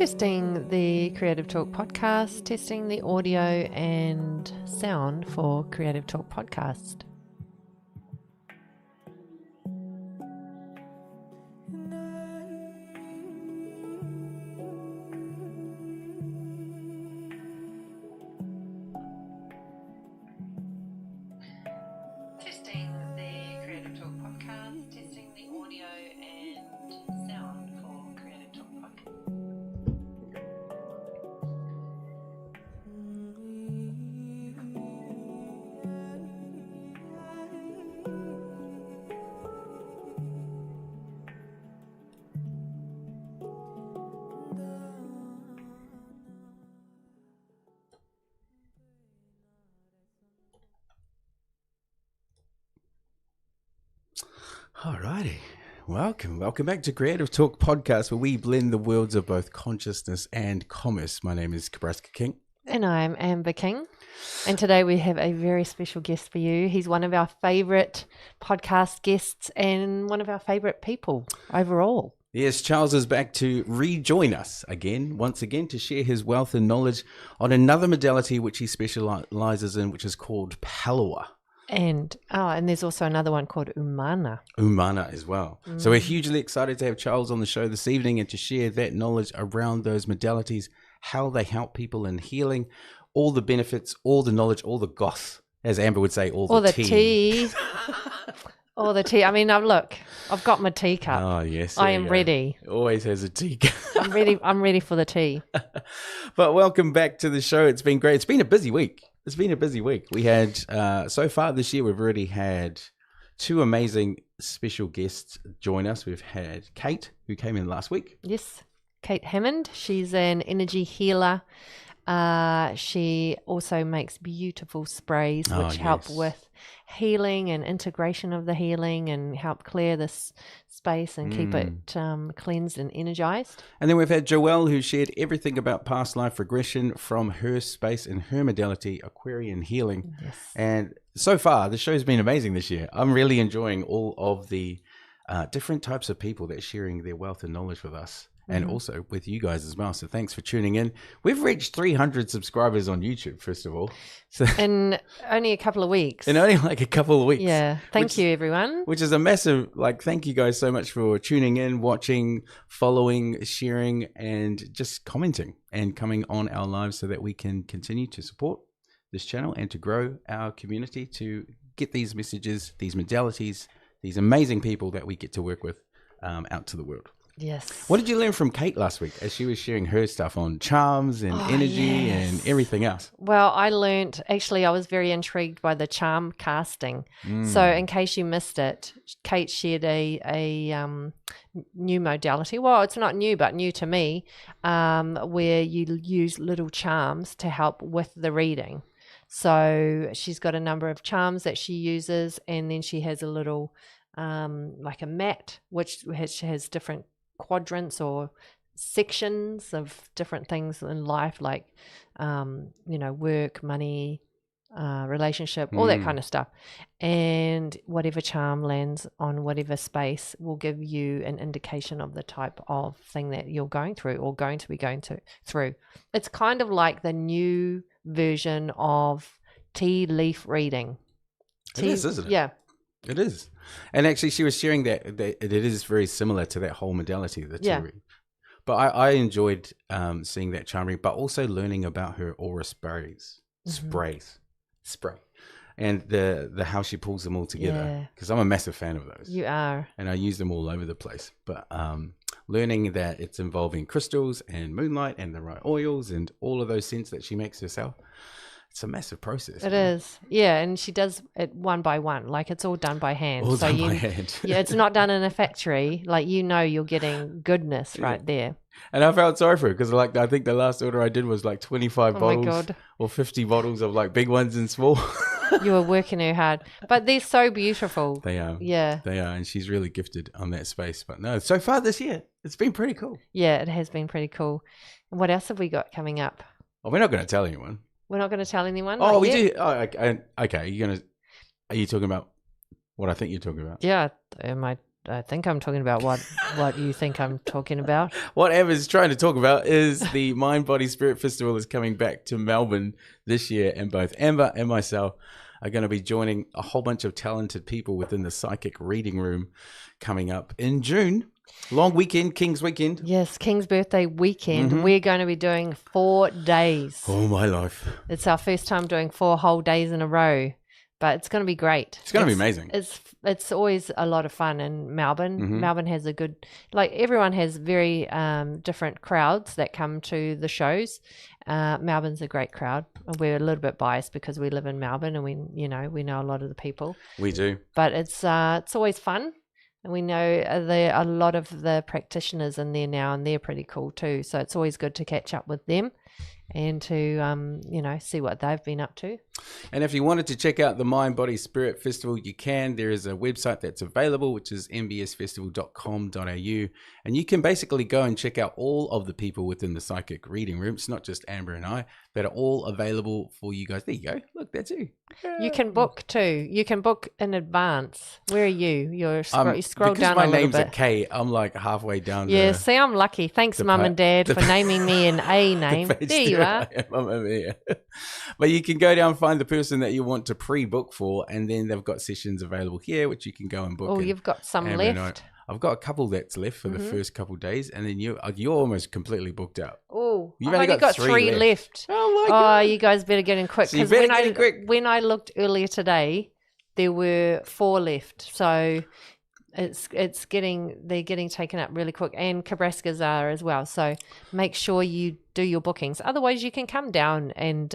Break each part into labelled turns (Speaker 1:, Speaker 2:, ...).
Speaker 1: Testing the Creative Talk podcast, testing the audio and sound for Creative Talk podcast. Testing the Creative Talk podcast, testing the audio and sound for Creative Talk podcast.
Speaker 2: Alrighty, welcome back to Creative Talk podcast, where we blend the worlds of both consciousness and commerce. My name is Kabraska King.
Speaker 1: And I'm Amber King. And today we have a very special guest for you. He's one of our favourite podcast guests and one of our favourite people overall.
Speaker 2: Yes, Charles is back to rejoin us once again, to share his wealth and knowledge on another modality which he specializes in, which is called Palawa.
Speaker 1: And there's also another one called Umana.
Speaker 2: Umana as well. So we're hugely excited to have Charles on the show this evening and to share that knowledge around those modalities, how they help people in healing, all the benefits, all the knowledge, all the goss, as Amber would say, all the tea.
Speaker 1: All the tea. I mean, look, I've got my teacup.
Speaker 2: Oh, yes.
Speaker 1: I am ready.
Speaker 2: Always has a teacup.
Speaker 1: I'm ready for the tea.
Speaker 2: But welcome back to the show. It's been great. It's been a busy week. We had, so far this year, we've already had two amazing special guests join us. We've had Kate, who came in last week.
Speaker 1: Yes, Kate Hammond. She's an energy healer. She also makes beautiful sprays which help with healing and integration of the healing and help clear this space and keep it cleansed and energized.
Speaker 2: And then we've had Joelle, who shared everything about past life regression from her space and her modality, Aquarian healing.
Speaker 1: Yes.
Speaker 2: And so far, the show's been amazing this year. I'm really enjoying all of the different types of people that are sharing their wealth and knowledge with us. And also with you guys as well. So thanks for tuning in. We've reached 300 subscribers on YouTube, first of all. So
Speaker 1: in only a couple of weeks.
Speaker 2: In only like a couple of weeks.
Speaker 1: Yeah. Thank you, everyone.
Speaker 2: Which is a massive, thank you guys so much for tuning in, watching, following, sharing, and just commenting and coming on our lives so that we can continue to support this channel and to grow our community, to get these messages, these modalities, these amazing people that we get to work with out to the world.
Speaker 1: Yes.
Speaker 2: What did you learn from Kate last week as she was sharing her stuff on charms and energy and everything else?
Speaker 1: Well, I was very intrigued by the charm casting. So in case you missed it, Kate shared a new modality. Well, it's not new, but new to me, where you use little charms to help with the reading. So she's got a number of charms that she uses, and then she has a little, like a mat, which has different quadrants or sections of different things in life, like work, money, relationship, all that kind of stuff. And whatever charm lands on whatever space will give you an indication of the type of thing that you're going through or going to be going through. It's kind of like the new version of tea leaf reading.
Speaker 2: It is, isn't it?
Speaker 1: Yeah.
Speaker 2: It is. And actually, she was sharing that it is very similar to that whole modality, the tea read. But I enjoyed seeing that charm read, but also learning about her aura spray, and the how she pulls them all together. Because I'm a massive fan of those.
Speaker 1: You are.
Speaker 2: And I use them all over the place. But learning that it's involving crystals and moonlight and the right oils and all of those scents that she makes herself. It's a massive process.
Speaker 1: It is. Yeah, and she does it one by one. Like, it's all done by hand.
Speaker 2: All done by hand.
Speaker 1: Yeah, it's not done in a factory. Like, you're getting goodness right there.
Speaker 2: And I felt sorry for her because, I think the last order I did was 25 bottles or 50 bottles of big ones and small.
Speaker 1: You were working her hard. But they're so beautiful.
Speaker 2: They are.
Speaker 1: Yeah.
Speaker 2: They are. And she's really gifted on that space. But no, so far this year, it's been pretty cool.
Speaker 1: Yeah, it has been pretty cool. And what else have we got coming up?
Speaker 2: Oh, we're not going to tell anyone.
Speaker 1: We're not going to tell anyone?
Speaker 2: Oh, we do. Oh, okay. Are you talking about what I think you're talking about?
Speaker 1: Yeah. think I'm talking about what you think I'm talking about.
Speaker 2: What Amber's trying to talk about is the Mind, Body, Spirit Festival is coming back to Melbourne this year, and both Amber and myself are going to be joining a whole bunch of talented people within the Psychic Reading Room coming up in June. Long weekend, King's Weekend.
Speaker 1: Yes, King's birthday weekend.
Speaker 2: Mm-hmm.
Speaker 1: We're going to be doing 4 days.
Speaker 2: Oh, my life.
Speaker 1: It's our first time doing 4 whole days in a row, but it's going to be great.
Speaker 2: It's going to be amazing.
Speaker 1: It's always a lot of fun in Melbourne.
Speaker 2: Mm-hmm.
Speaker 1: Melbourne has a good, everyone has very different crowds that come to the shows. Melbourne's a great crowd. We're a little bit biased because we live in Melbourne and we know a lot of the people.
Speaker 2: We do.
Speaker 1: But it's always fun. And we know a lot of the practitioners in there now, and they're pretty cool too. So it's always good to catch up with them and to, see what they've been up to.
Speaker 2: And if you wanted to check out the Mind, Body, Spirit Festival, you can. There is a website that's available, which is mbsfestival.com.au. And you can basically go and check out all of the people within the Psychic Reading Room. It's not just Amber and I, that are all available for you guys. There you go. Look, that's you.
Speaker 1: You can book too. You can book in advance. Where are you? You scroll down a little bit. Because
Speaker 2: my name's a K, I'm like halfway down.
Speaker 1: Yeah, see, I'm lucky. Thanks, Mum and Dad, for naming me an A name. There you are.
Speaker 2: I'm over here. But you can go down, find the person that you want to pre-book for, and then they've got sessions available here, which you can go and book.
Speaker 1: Oh, you've got some left.
Speaker 2: I've got a couple that's left for the first couple of days, and then you're almost completely booked out.
Speaker 1: Oh,
Speaker 2: you've
Speaker 1: only got 3 left.
Speaker 2: Oh my God!
Speaker 1: Oh, you guys better get in quick.
Speaker 2: So you better get in quick.
Speaker 1: When I looked earlier today, there were 4 left. So they're getting taken up really quick, and Cabrascas are as well. So make sure you do your bookings. Otherwise, you can come down and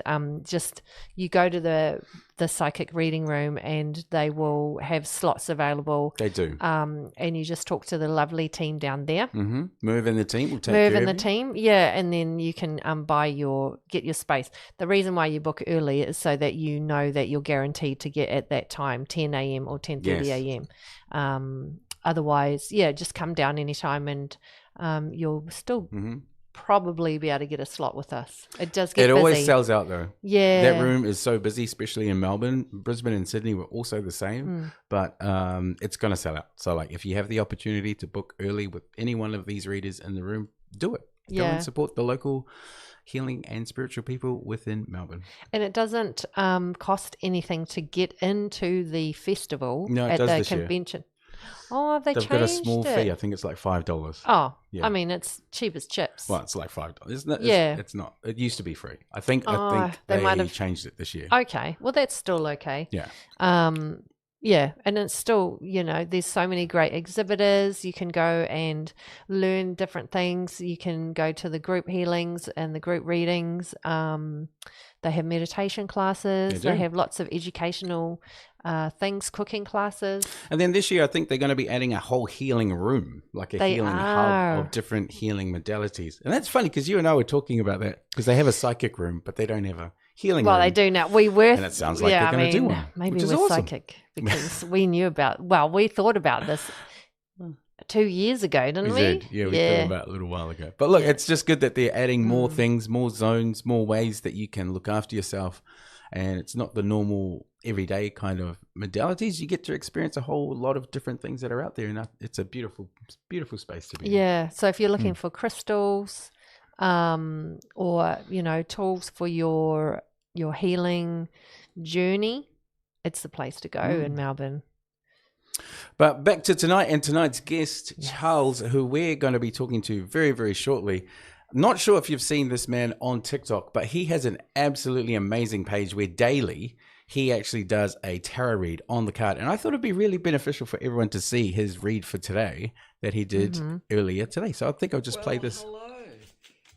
Speaker 1: you go to the Psychic Reading Room, and they will have slots available.
Speaker 2: They do.
Speaker 1: And you just talk to the lovely team down there.
Speaker 2: Mm-hmm. Move in the team. We'll take care of you.
Speaker 1: Team, yeah, and then you can get your space. The reason why you book early is so that you know that you're guaranteed to get at that time, 10 a.m. or 10:30 a.m. Otherwise, just come down anytime, and you'll still probably be able to get a slot with us. It does get busy.
Speaker 2: It always sells out though.
Speaker 1: Yeah.
Speaker 2: That room is so busy, especially in Melbourne. Brisbane and Sydney were also the same, but it's going to sell out. So if you have the opportunity to book early with any one of these readers in the room, do it. Go and support the local healing and spiritual people within Melbourne.
Speaker 1: And it doesn't cost anything to get into the festival
Speaker 2: at the
Speaker 1: convention. Year. Oh, have they changed it?
Speaker 2: They've got a small fee. I think it's like $5.
Speaker 1: Oh, yeah. I mean, it's cheap as chips.
Speaker 2: Well, it's like $5. Isn't it? It's not. It used to be free. I think they might have changed it this year.
Speaker 1: Okay. Well, that's still okay.
Speaker 2: Yeah.
Speaker 1: Yeah. And it's still, there's so many great exhibitors. You can go and learn different things. You can go to the group healings and the group readings. They have meditation classes. They have lots of educational things, cooking classes.
Speaker 2: And then this year, I think they're going to be adding a whole healing room, like a healing hub of different healing modalities. And that's funny because you and I were talking about that because they have a psychic room, but they don't have a healing room.
Speaker 1: Well, they do now. We were.
Speaker 2: And it sounds like they're going to do one.
Speaker 1: Maybe we're
Speaker 2: awesome.
Speaker 1: psychic because we thought about this 2 years ago, didn't we?
Speaker 2: Yeah, we thought about it a little while ago. But look, it's just good that they're adding more things, more zones, more ways that you can look after yourself. And it's not the normal everyday kind of modalities. You get to experience a whole lot of different things that are out there. And it's a beautiful, beautiful space to be in.
Speaker 1: Yeah. So if you're looking for crystals or, tools for your healing journey, it's the place to go in Melbourne.
Speaker 2: But back to tonight and tonight's guest, Charles, who we're going to be talking to very, very shortly. Not sure if you've seen this man on TikTok, but he has an absolutely amazing page where daily he actually does a tarot read on the card. And I thought it'd be really beneficial for everyone to see his read for today that he did earlier today. So I think I'll just play this.
Speaker 3: Hello.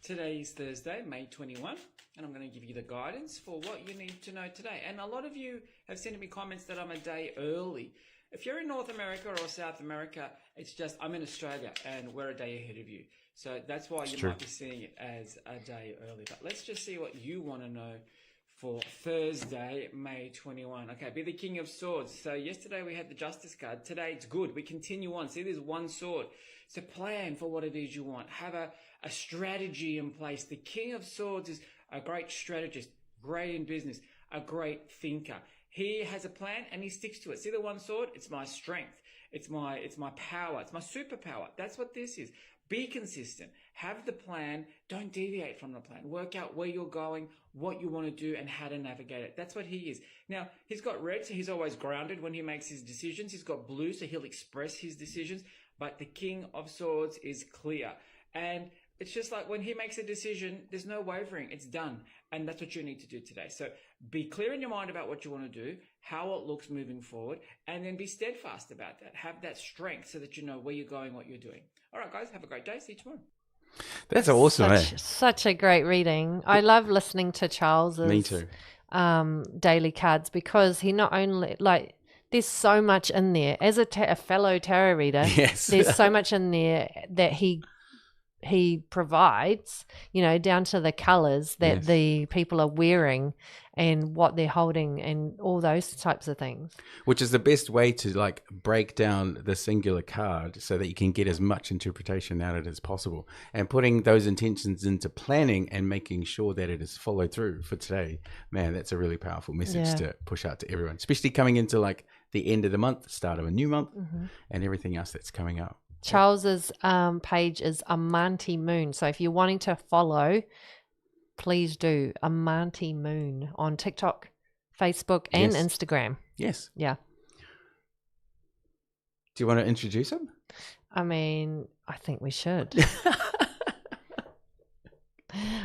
Speaker 3: Today is Thursday, May 21, and I'm going to give you the guidance for what you need to know today. And a lot of you have sent me comments that I'm a day early. If you're in North America or South America, it's just I'm in Australia and we're a day ahead of you. So that's why you might be seeing it as a day early. But let's just see what you want to know for Thursday, May 21. Okay, be the King of Swords. So yesterday we had the Justice card. Today it's good. We continue on. See, there's one sword. So plan for what it is you want. Have a strategy in place. The King of Swords is a great strategist, great in business, a great thinker. He has a plan and he sticks to it. See the one sword? It's my strength. It's my power. It's my superpower. That's what this is. Be consistent. Have the plan. Don't deviate from the plan. Work out where you're going, what you want to do, and how to navigate it. That's what he is. Now, he's got red, so he's always grounded when he makes his decisions. He's got blue, so he'll express his decisions. But the King of Swords is clear. And it's just like when he makes a decision, there's no wavering. It's done. And that's what you need to do today. So be clear in your mind about what you want to do, how it looks moving forward, and then be steadfast about that. Have that strength so that you know where you're going, what you're doing. All right, guys, have a great day. See you tomorrow.
Speaker 2: That's awesome,
Speaker 1: Such a great reading. I love listening to Charles's
Speaker 2: Me too.
Speaker 1: Daily cards, because he not only, like, there's so much in there. As a fellow tarot reader,
Speaker 2: Yes.
Speaker 1: there's so much in there that he provides, you know, down to the colors that
Speaker 2: Yes.
Speaker 1: the people are wearing and what they're holding and all those types of things.
Speaker 2: Which is the best way to like break down the singular card so that you can get as much interpretation out of it as possible. And putting those intentions into planning and making sure that it is followed through for today, man, that's a really powerful message to push out to everyone, especially coming into like the end of the month, start of a new month, and everything else that's coming up.
Speaker 1: Charles's page is Amanti Moon. So if you're wanting to follow, please do Amanti Moon on TikTok, Facebook, and
Speaker 2: Yes.
Speaker 1: Instagram.
Speaker 2: Yes.
Speaker 1: Yeah.
Speaker 2: Do you want to introduce him?
Speaker 1: I mean, I think we should.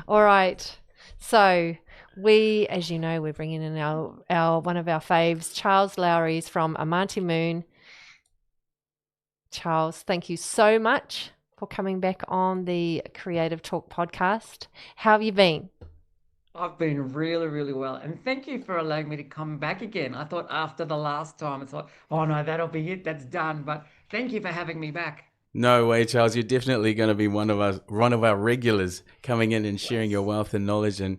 Speaker 1: All right. So we, as you know, we're bringing in our one of our faves, Charles Lowry's from Amanti Moon. Charles, thank you so much for coming back on the Creative Talk podcast. How have you been?
Speaker 4: I've been really, really well. And thank you for allowing me to come back again. I thought after the last time, it's like, oh no, that'll be it. That's done. But thank you for having me back.
Speaker 2: No way, Charles. You're definitely going to be one of our regulars coming in and sharing your wealth and knowledge. And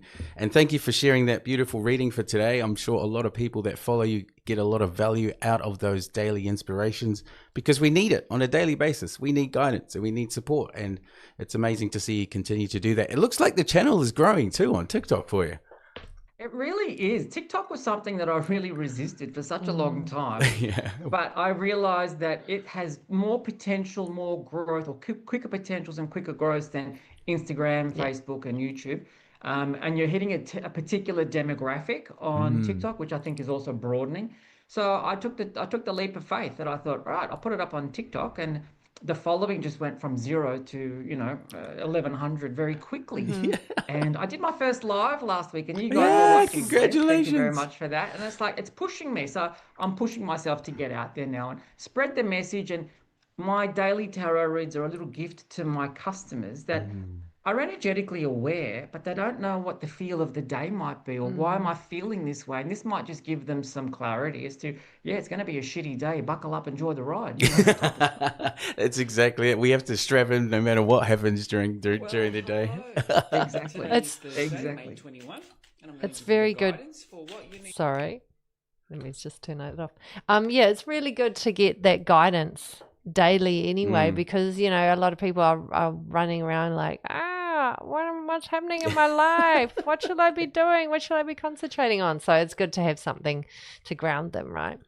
Speaker 2: thank you for sharing that beautiful reading for today. I'm sure a lot of people that follow you get a lot of value out of those daily inspirations, because we need it on a daily basis. We need guidance and we need support. And it's amazing to see you continue to do that. It looks like the channel is growing too on TikTok for you.
Speaker 4: It really is. TikTok was something that I really resisted for such a long time.
Speaker 2: Yeah.
Speaker 4: But I realized that it has more potential, more growth, or quicker potentials and quicker growth than Instagram, Facebook, and YouTube. And you're hitting a particular demographic on TikTok, which I think is also broadening. So I took the leap of faith that I thought, right, I'll put it up on TikTok, and the following just went from 0 to 1,100 very quickly. And I did my first live last week, and you guys were watching.
Speaker 2: Congratulations!
Speaker 4: Thank you very much for that. And it's like, it's pushing me, so I'm pushing myself to get out there now and spread the message. And my daily tarot reads are a little gift to my customers that are energetically aware, but they don't know what the feel of the day might be, or why am I feeling this way. And this might just give them some clarity as to, it's going to be a shitty day. Buckle up, enjoy the ride.
Speaker 2: That's exactly it. We have to strap in no matter what happens during the day.
Speaker 4: Exactly.
Speaker 3: Today's Thursday,
Speaker 4: Exactly.
Speaker 3: May 21, and I'm
Speaker 1: It's
Speaker 3: give you
Speaker 1: very
Speaker 3: the
Speaker 1: good.
Speaker 3: guidance for what you need.
Speaker 1: Sorry. Let me just turn it off. It's really good to get that guidance daily anyway, because, a lot of people are running around like, what's happening in my life? What should I be doing? What should I be concentrating on? So it's good to have something to ground them, right?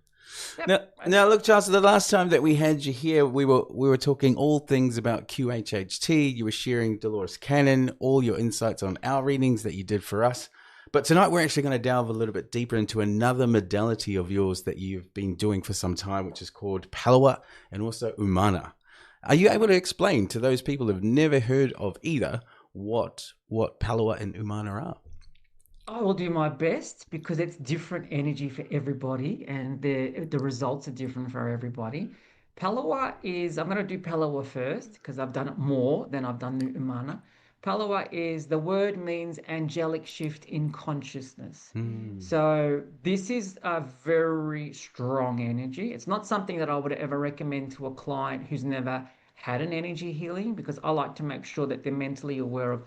Speaker 2: Now, look, Charles, the last time that we had you here, we were talking all things about QHHT. You were sharing Dolores Cannon, all your insights on our readings that you did for us. But tonight we're actually going to delve a little bit deeper into another modality of yours that you've been doing for some time, which is called Palawa and also Umana. Are you able to explain to those people who've never heard of either what Palawa and Umana are?
Speaker 4: I will do my best, because it's different energy for everybody, and the results are different for everybody. Palawa is, I'm going to do Palawa first because I've done it more than I've done the Umana. Palawa is, the word means angelic shift in consciousness. So this is a very strong energy. It's not something that I would ever recommend to a client who's never had an energy healing, because I like to make sure that they're mentally aware of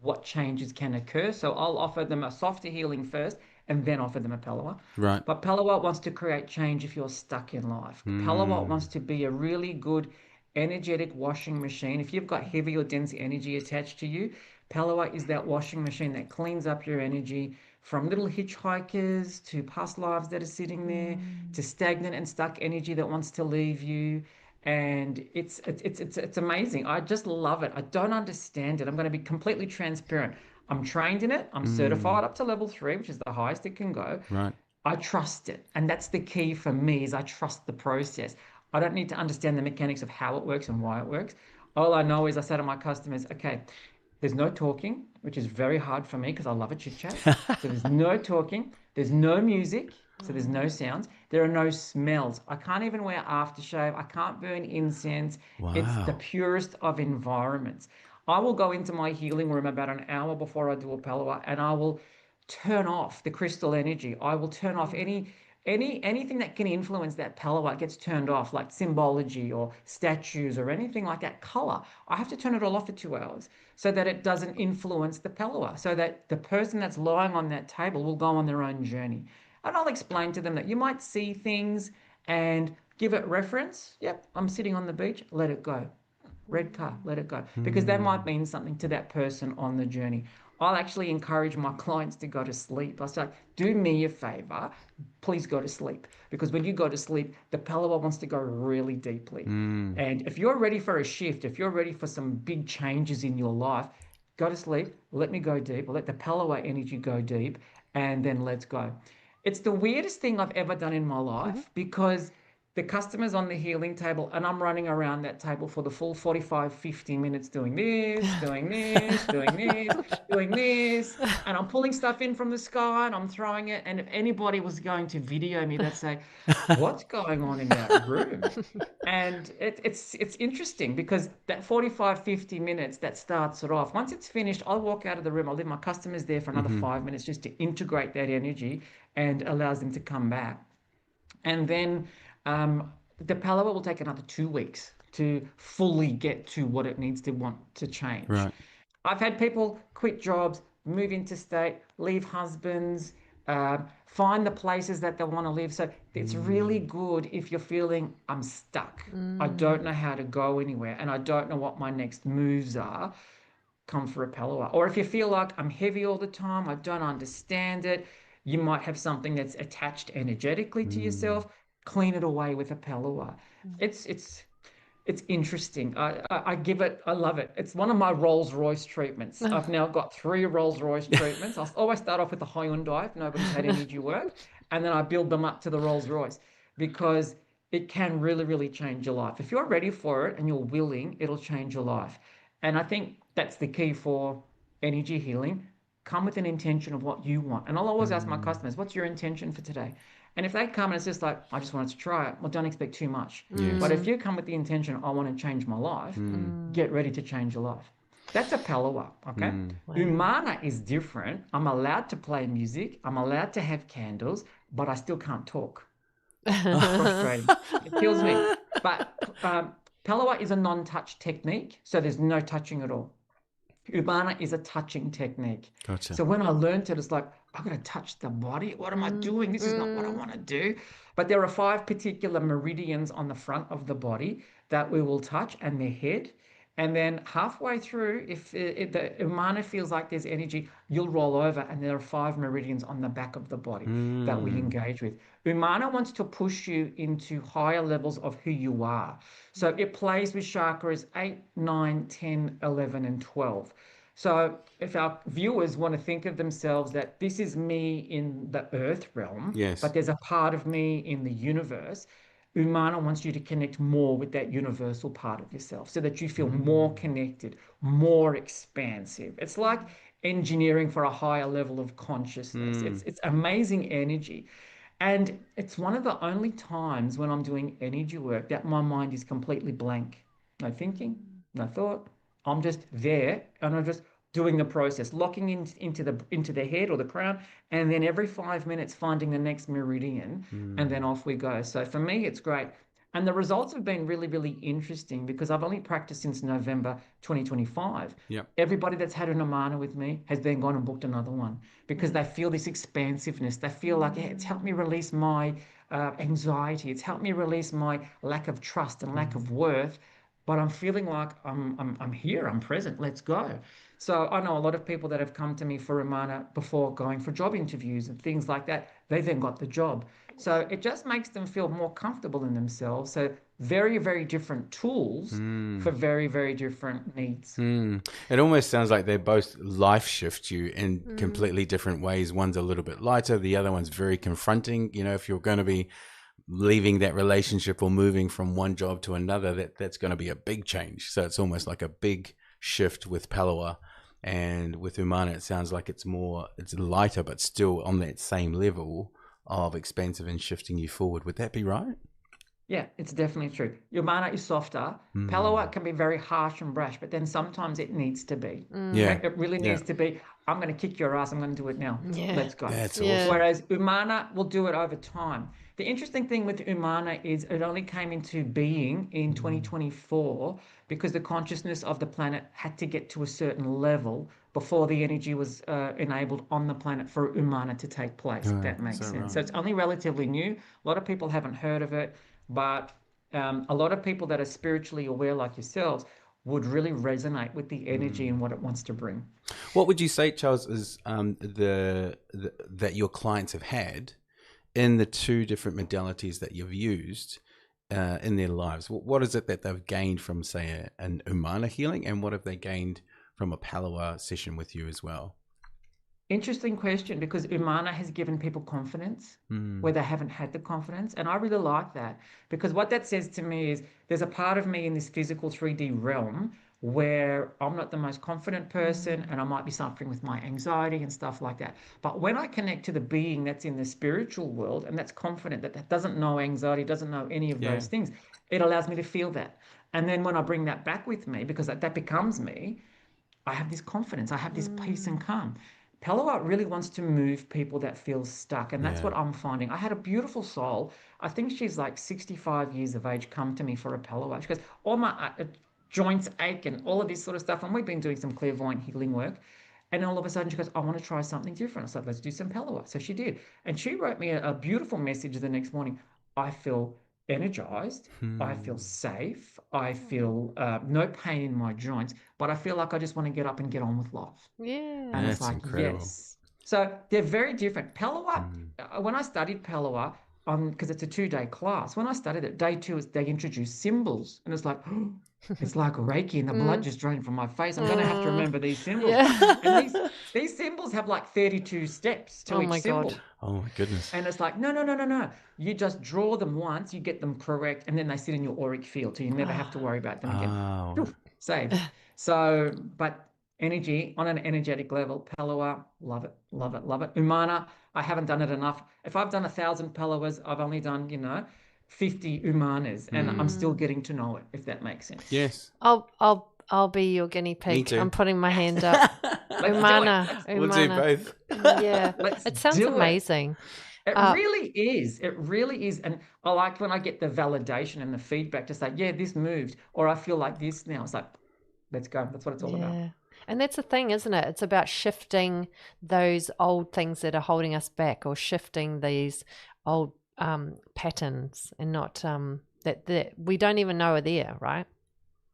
Speaker 4: what changes can occur. So I'll offer them a softer healing first and then offer them a Palawa.
Speaker 2: Right.
Speaker 4: But Palawa wants to create change if you're stuck in life. Palawa wants to be a really good energetic washing machine. If you've got heavy or dense energy attached to you, Palawa is that washing machine that cleans up your energy from little hitchhikers to past lives that are sitting there to stagnant and stuck energy that wants to leave you. And it's amazing. I just love it. I don't understand it. I'm going to be completely transparent. I'm trained in it. I'm certified up to level 3, which is the highest it can go.
Speaker 2: Right.
Speaker 4: I trust it. And that's the key for me is I trust the process. I don't need to understand the mechanics of how it works and why it works. All I know is I say to my customers, okay, there's no talking, which is very hard for me because I love a chit chat. So there's no talking, there's no music, so there's no sounds. There are no smells. I can't even wear aftershave. I can't burn incense. It's the
Speaker 2: Wow.
Speaker 4: purest of environments. I will go into my healing room about an hour before I do a Palawa and I will turn off the crystal energy. I will turn off anything that can influence that Palawa gets turned off, like symbology or statues or anything like that, color. I have to turn it all off for 2 hours so that it doesn't influence the Palawa, so that the person that's lying on that table will go on their own journey. And I'll explain to them that you might see things and give it reference. Yep, I'm sitting on the beach, let it go. Red car, let it go. Because that might mean something to that person on the journey. I'll actually encourage my clients to go to sleep. I say, do me a favor, please go to sleep. Because when you go to sleep, the Palawa wants to go really deeply. And if you're ready for a shift, if you're ready for some big changes in your life, go to sleep, let me go deep, let the Palawa energy go deep, and then let's go. It's the weirdest thing I've ever done in my life because the customer's on the healing table and I'm running around that table for the full 45, 50 minutes doing this, doing this, doing this, doing this. And I'm pulling stuff in from the sky and I'm throwing it. And if anybody was going to video me, they'd say, what's going on in that room? And it's interesting because that 45, 50 minutes that starts it off, once it's finished, I'll walk out of the room. I'll leave my customers there for another 5 minutes just to integrate that energy and allows them to come back. And then the Palawa will take another 2 weeks to fully get to what it needs to want to change.
Speaker 2: Right.
Speaker 4: I've had people quit jobs, move interstate, leave husbands, find the places that they want to live. So it's really good if you're feeling I'm stuck. I don't know how to go anywhere and I don't know what my next moves are. Come for a Palawa. Or if you feel like I'm heavy all the time, I don't understand it, you might have something that's attached energetically to yourself, clean it away with a Palawa. It's interesting. I give it, I love it. It's one of my Rolls Royce treatments. I've now got 3 Rolls Royce treatments. I always start off with the Hyundai if nobody's had energy work, and then I build them up to the Rolls Royce because it can really, really change your life. If you're ready for it and you're willing, it'll change your life. And I think that's the key for energy healing. Come with an intention of what you want. And I'll always ask my customers, what's your intention for today? And if they come and it's just like, I just wanted to try it, well, don't expect too much.
Speaker 2: Yes.
Speaker 4: But if you come with the intention, I want to change my life, get ready to change your life. That's a Palawa, okay?
Speaker 1: Wow.
Speaker 4: Umana is different. I'm allowed to play music. I'm allowed to have candles, but I still can't talk. It's frustrating. It kills me. But Palawa is a non-touch technique, so there's no touching at all. Umana is a touching technique.
Speaker 2: Gotcha.
Speaker 4: So when I learned it, it's like, I'm going to touch the body. What am I doing? This is not what I want to do. But there are 5 particular meridians on the front of the body that we will touch and the head. And then halfway through, if the Umana feels like there's energy, you'll roll over and there are 5 meridians on the back of the body that we engage with. Umana wants to push you into higher levels of who you are. So it plays with chakras 8, 9, 10, 11, and 12. So if our viewers want to think of themselves that this is me in the earth realm,
Speaker 2: Yes.
Speaker 4: but there's a part of me in the universe, Umana wants you to connect more with that universal part of yourself so that you feel more connected, more expansive. It's like engineering for a higher level of consciousness. It's amazing energy. And it's one of the only times when I'm doing energy work that my mind is completely blank. No thinking, no thought. I'm just there and I'm just doing the process, locking into the head or the crown, and then every 5 minutes finding the next meridian, and then off we go. So for me, it's great. And the results have been really, really interesting because I've only practiced since November 2025.
Speaker 2: Yep.
Speaker 4: Everybody that's had an Umana with me has then gone and booked another one because they feel this expansiveness. They feel like, yeah, it's helped me release my anxiety. It's helped me release my lack of trust and lack of worth. But I'm feeling like I'm here, I'm present, let's go. So I know a lot of people that have come to me for Umana before going for job interviews and things like that. They then got the job. So it just makes them feel more comfortable in themselves. So very, very different tools for very, very different needs.
Speaker 2: It almost sounds like they both life shift you in completely different ways. One's a little bit lighter, the other one's very confronting. You know, if you're going to be leaving that relationship or moving from one job to another, that's going to be a big change. So it's almost like a big shift with Palawa. And with Umana, it sounds like it's lighter, but still on that same level of expansive and shifting you forward. Would that be right?
Speaker 4: Yeah, it's definitely true. Umana is softer. Palawa can be very harsh and brash, but then sometimes it needs to be.
Speaker 2: Yeah.
Speaker 4: It really needs to be, I'm going to kick your ass. I'm going to do it now.
Speaker 1: Yeah.
Speaker 4: Let's go.
Speaker 2: That's
Speaker 1: Yeah.
Speaker 2: awesome.
Speaker 4: Whereas Umana will do it over time. The interesting thing with Umana is it only came into being in 2024 because the consciousness of the planet had to get to a certain level before the energy was enabled on the planet for Umana to take place, if that makes sense. So it's only relatively new. A lot of people haven't heard of it, but a lot of people that are spiritually aware like yourselves would really resonate with the energy and what it wants to bring.
Speaker 2: What would you say, Charles, is that your clients have had in the two different modalities that you've used in their lives? What is it that they've gained from, say, an Umana healing, and what have they gained from a Palawa session with you as well?
Speaker 4: Interesting question, because Umana has given people confidence where they haven't had the confidence. And I really like that, because what that says to me is there's a part of me in this physical 3D realm where I'm not the most confident person and I might be suffering with my anxiety and stuff like that. But when I connect to the being that's in the spiritual world and that's confident, that doesn't know anxiety, doesn't know any of those things, it allows me to feel that. And then when I bring that back with me, because that becomes me, I have this confidence, I have this peace and calm. Palawa really wants to move people that feel stuck, and that's what I'm finding. I had a beautiful soul. I think she's like 65 years of age, come to me for a Palawa. She goes, all my joints ache and all of this sort of stuff. And we've been doing some clairvoyant healing work. And all of a sudden she goes, I want to try something different. I said, let's do some Palawa. So she did. And she wrote me a beautiful message the next morning. I feel energized. I feel safe. I feel no pain in my joints, but I feel like I just want to get up and get on with life.
Speaker 1: Yeah.
Speaker 4: And
Speaker 2: That's
Speaker 4: it's like,
Speaker 2: incredible.
Speaker 4: yes. So they're very different. Palawa, when I studied Palawa, because it's a 2-day class, when I studied it, day 2, they introduced symbols. And it's like, it's like Reiki and the blood just drained from my face. I'm going to have to remember these symbols.
Speaker 1: Yeah.
Speaker 4: And these symbols have like 32 steps to each symbol.
Speaker 1: God.
Speaker 2: Oh my goodness.
Speaker 4: And it's like, no. You just draw them once, you get them correct, and then they sit in your auric field, so you never have to worry about them again.
Speaker 2: Oh.
Speaker 4: Saved. So, but energy on an energetic level, Palawa, love it. Umana, I haven't done it enough. If I've done 1,000 Palawas, I've only done 50 Umanas, and I'm still getting to know it, if that makes sense.
Speaker 2: Yes.
Speaker 1: I'll be your guinea pig.
Speaker 2: too.
Speaker 1: I'm putting my hand up. Umana.
Speaker 2: We'll do both.
Speaker 1: Yeah. It sounds
Speaker 4: do it.
Speaker 1: amazing.
Speaker 4: It really is. It really is. And I like when I get the validation and the feedback to say, yeah, this moved, or I feel like this now. It's like, let's go. That's what it's all about.
Speaker 1: And that's the thing, isn't it? It's about shifting those old things that are holding us back, or shifting these old patterns, and not that we don't even know are there, right?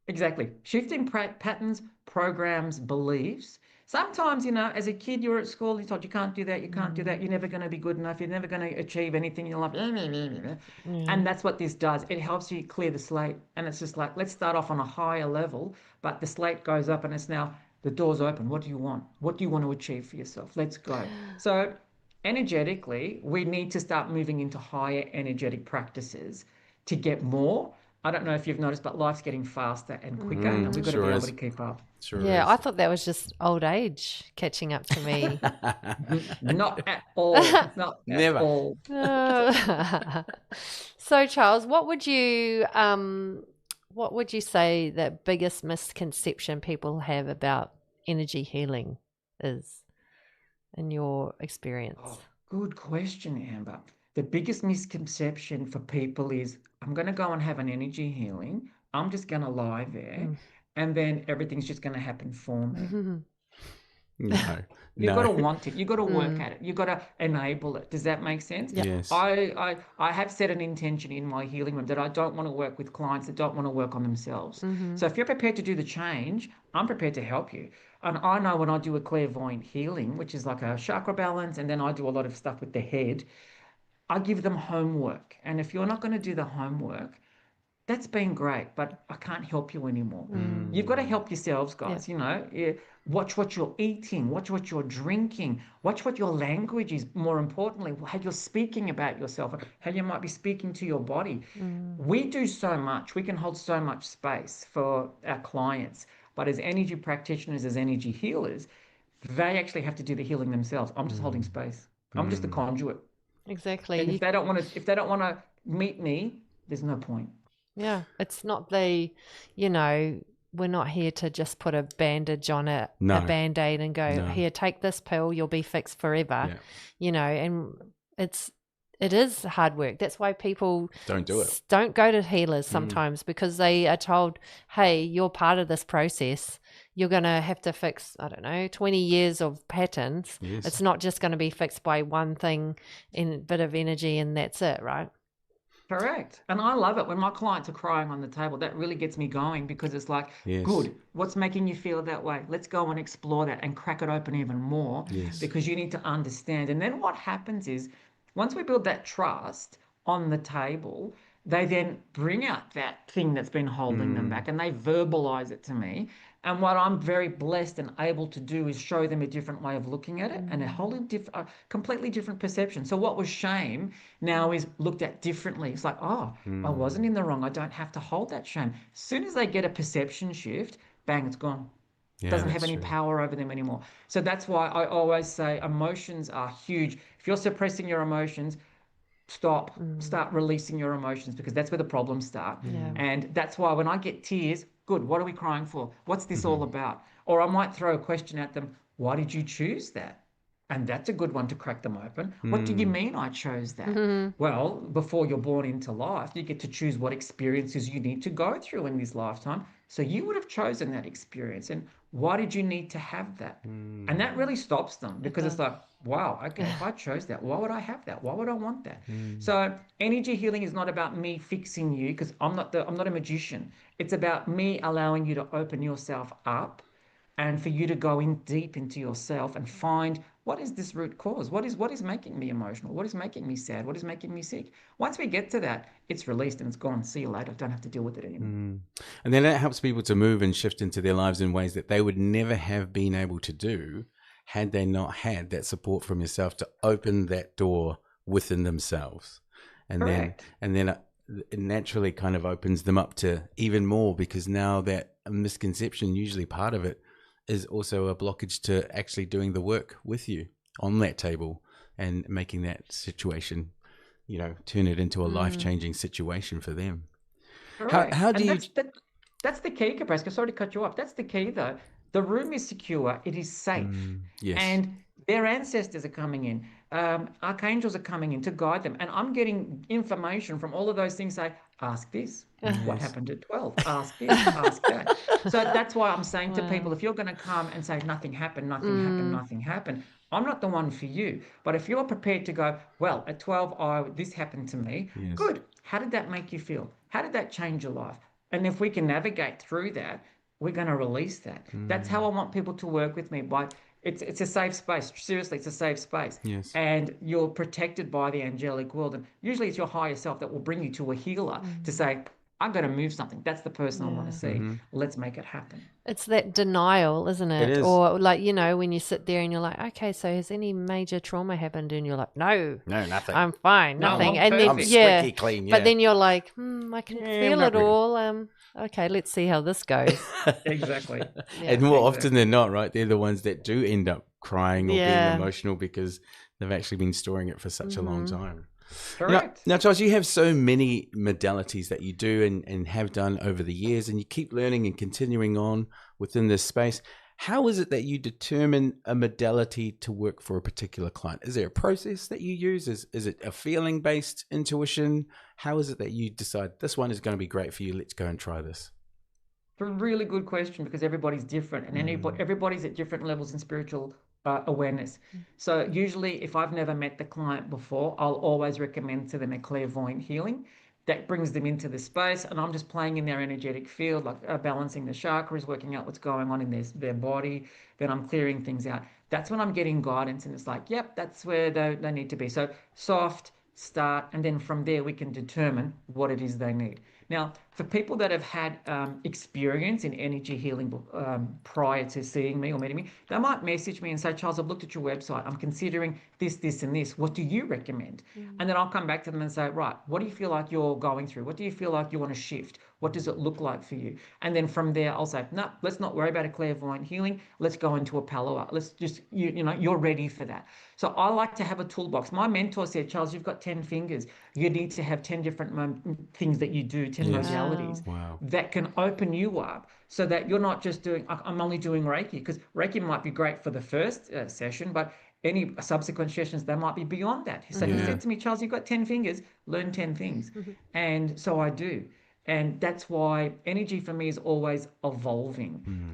Speaker 4: Exactly. Shifting patterns, programs, beliefs. Sometimes, as a kid, you're at school, you're told you can't do that, you're never going to be good enough, you're never going to achieve anything in your life. And that's what this does. It helps you clear the slate. And it's just like, let's start off on a higher level, but the slate goes up and it's now, the door's open. What do you want? What do you want to achieve for yourself? Let's go. So energetically, we need to start moving into higher energetic practices to get more. I don't know if you've noticed, but life's getting faster and quicker, and we've got to be able to keep up.
Speaker 2: Sure
Speaker 1: Yeah,
Speaker 2: is.
Speaker 1: I thought that was just old age catching up to me.
Speaker 4: Not at all. Not
Speaker 2: Never.
Speaker 4: at all.
Speaker 1: So, Charles, what would you say the biggest misconception people have about energy healing is, in your experience?
Speaker 4: Oh, good question, Amber. The biggest misconception for people is, I'm going to go and have an energy healing. I'm just going to lie there, and then everything's just going to happen for me.
Speaker 2: No.
Speaker 4: You've got to want it. You've got to work at it. You've got to enable it. Does that make sense?
Speaker 1: Yeah.
Speaker 2: Yes.
Speaker 4: I have set an intention in my healing room that I don't want to work with clients that don't want to work on themselves. So if you're prepared to do the change, I'm prepared to help you. And I know when I do a clairvoyant healing, which is like a chakra balance, and then I do a lot of stuff with the head, I give them homework. And if you're not going to do the homework, that's been great, but I can't help you anymore. You've got to help yourselves, guys. You know, watch what you're eating, watch what you're drinking, watch what your language is, more importantly, how you're speaking about yourself, how you might be speaking to your body. We do so much, we can hold so much space for our clients, but as energy practitioners, as energy healers, they actually have to do the healing themselves. I'm just holding space. I'm just a conduit.
Speaker 1: Exactly.
Speaker 4: And if they don't want to meet me, there's no point.
Speaker 1: Yeah, it's not you know, we're not here to just put a bandage on a Band-Aid and go, here, take this pill, you'll be fixed forever.
Speaker 2: Yeah.
Speaker 1: You know, and it is hard work. That's why people
Speaker 2: don't do it.
Speaker 1: Don't go to healers sometimes because they are told, hey, you're part of this process. You're going to have to fix, 20 years of patterns.
Speaker 2: Yes.
Speaker 1: It's not just going to be fixed by one thing in a bit of energy and that's it, right?
Speaker 4: Correct. And I love it when my clients are crying on the table. That really gets me going because it's like, good, what's making you feel that way? Let's go and explore that and crack it open even more because you need to understand. And then what happens is once we build that trust on the table, they then bring out that thing that's been holding them back and they verbalize it to me. And what I'm very blessed and able to do is show them a different way of looking at it and a completely different perception. So what was shame now is looked at differently. It's like, I wasn't in the wrong. I don't have to hold that shame. As soon as they get a perception shift, bang, it's gone. Doesn't have any power over them anymore. So that's why I always say emotions are huge. If you're suppressing your emotions, stop, start releasing your emotions because that's where the problems start. And that's why when I get tears, good, what are we crying for? What's this all about? Or I might throw a question at them, why did you choose that? And that's a good one to crack them open. What do you mean I chose that? Well, before you're born into life, you get to choose what experiences you need to go through in this lifetime. So you would have chosen that experience. And why did you need to have that? And that really stops them because it's like, wow, okay, if I chose that, why would I have that? Why would I want that? So energy healing is not about me fixing you because I'm not a magician. It's about me allowing you to open yourself up and for you to go in deep into yourself and find what is this root cause? What is making me emotional? What is making me sad? What is making me sick? Once we get to that, it's released and it's gone. See you later. Don't have to deal with it anymore.
Speaker 2: And then that helps people to move and shift into their lives in ways that they would never have been able to do had they not had that support from yourself to open that door within themselves. And
Speaker 4: Correct.
Speaker 2: then it naturally kind of opens them up to even more because now that misconception, usually part of it, is also a blockage to actually doing the work with you on that table and making that situation, turn it into a life-changing situation for them. How do you...
Speaker 4: That's the key, Kapraska. Sorry to cut you off. That's the key, though. The room is secure. It is safe.
Speaker 2: Yes.
Speaker 4: And their ancestors are coming in. Archangels are coming in to guide them. And I'm getting information from all of those things. Say, ask this. What happened at 12? Ask this, ask that. So that's why I'm saying to people, if you're going to come and say nothing happened, nothing happened, I'm not the one for you. But if you're prepared to go, well, at 12, this happened to me.
Speaker 2: Yes.
Speaker 4: Good. How did that make you feel? How did that change your life? And if we can navigate through that, we're going to release that. That's how I want people to work with me. It's a safe space. Seriously, it's a safe space.
Speaker 2: Yes.
Speaker 4: And you're protected by the angelic world. And usually it's your higher self that will bring you to a healer to say, I've got to move something. That's the person I want to see. Let's make it happen.
Speaker 1: It's that denial, isn't it?
Speaker 2: It is.
Speaker 1: Or when you sit there and you're like, okay, so has any major trauma happened? And you're like, no,
Speaker 2: nothing.
Speaker 1: I'm fine,
Speaker 4: No,
Speaker 1: nothing.
Speaker 4: I'm
Speaker 1: And then
Speaker 4: perfect.
Speaker 2: Squeaky clean,
Speaker 1: but then you're like, I can feel
Speaker 2: not
Speaker 1: it
Speaker 2: really.
Speaker 1: all. Okay, let's see how this goes.
Speaker 4: Exactly.
Speaker 2: And more often than not, right, they're the ones that do end up crying or being emotional because they've actually been storing it for such a long time.
Speaker 4: Correct.
Speaker 2: Now, Charles, you have so many modalities that you do and have done over the years, and you keep learning and continuing on within this space. How is it that you determine a modality to work for a particular client? Is there a process that you use? Is it a feeling-based intuition? How is it that you decide this one is going to be great for you? Let's go and try this.
Speaker 4: It's a really good question because everybody's different and everybody's at different levels in spiritual awareness. So usually if I've never met the client before, I'll always recommend to them a clairvoyant healing that brings them into the space, and I'm just playing in their energetic field, like balancing the chakras, working out what's going on in their body. Then I'm clearing things out. That's when I'm getting guidance, and it's like, yep, that's where they need to be. So soft start, and then from there we can determine what it is they need. Now, for people that have had experience in energy healing prior to seeing me or meeting me, they might message me and say, Charles, I've looked at your website. I'm considering this, this, and this. What do you recommend? And then I'll come back to them and say, right, what do you feel like you're going through? What do you feel like you want to shift? What does it look like for you? And then from there, I'll say, no, let's not worry about a clairvoyant healing. Let's go into a Palawa. Let's just, you know, you're ready for that. So I like to have a toolbox. My mentor said, Charles, you've got 10 fingers. You need to have 10 different things that you do, 10 modalities that can open you up so that you're not just doing, I'm only doing Reiki, because Reiki might be great for the first session, but any subsequent sessions, they might be beyond that. So he said to me, Charles, you've got 10 fingers, learn 10 things. And so I do. And that's why energy for me is always evolving.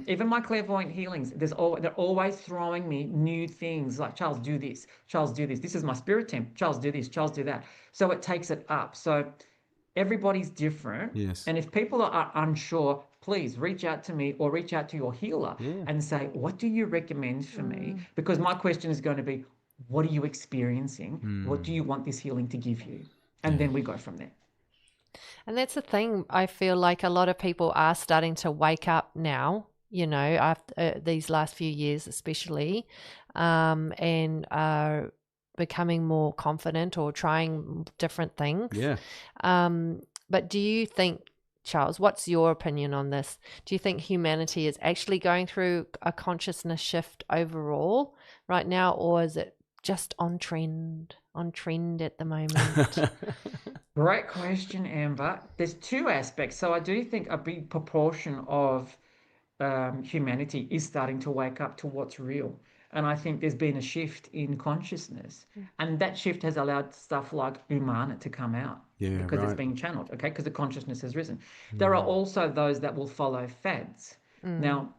Speaker 4: Even my clairvoyant healings, they're always throwing me new things like, Charles, do this. Charles, do this. This is my spirit team. Charles, do this. Charles, do that. So it takes it up. So everybody's different.
Speaker 2: Yes.
Speaker 4: And if people are unsure, please reach out to me or reach out to your healer and say, what do you recommend for me? Because my question is going to be, what are you experiencing? What do you want this healing to give you? And then we go from there.
Speaker 1: And that's the thing. I feel like a lot of people are starting to wake up now, you know, after these last few years especially, and are becoming more confident or trying different things.
Speaker 2: Yeah.
Speaker 1: But do you think, Charles, what's your opinion on this? Do you think humanity is actually going through a consciousness shift overall right now, or is it just on trend at the moment?
Speaker 4: Great question, Amber. There's two aspects. So I do think a big proportion of humanity is starting to wake up to what's real. And I think there's been a shift in consciousness. And that shift has allowed stuff like Umana to come out because it's being channeled, okay? Because the consciousness has risen. There are also those that will follow fads. Now,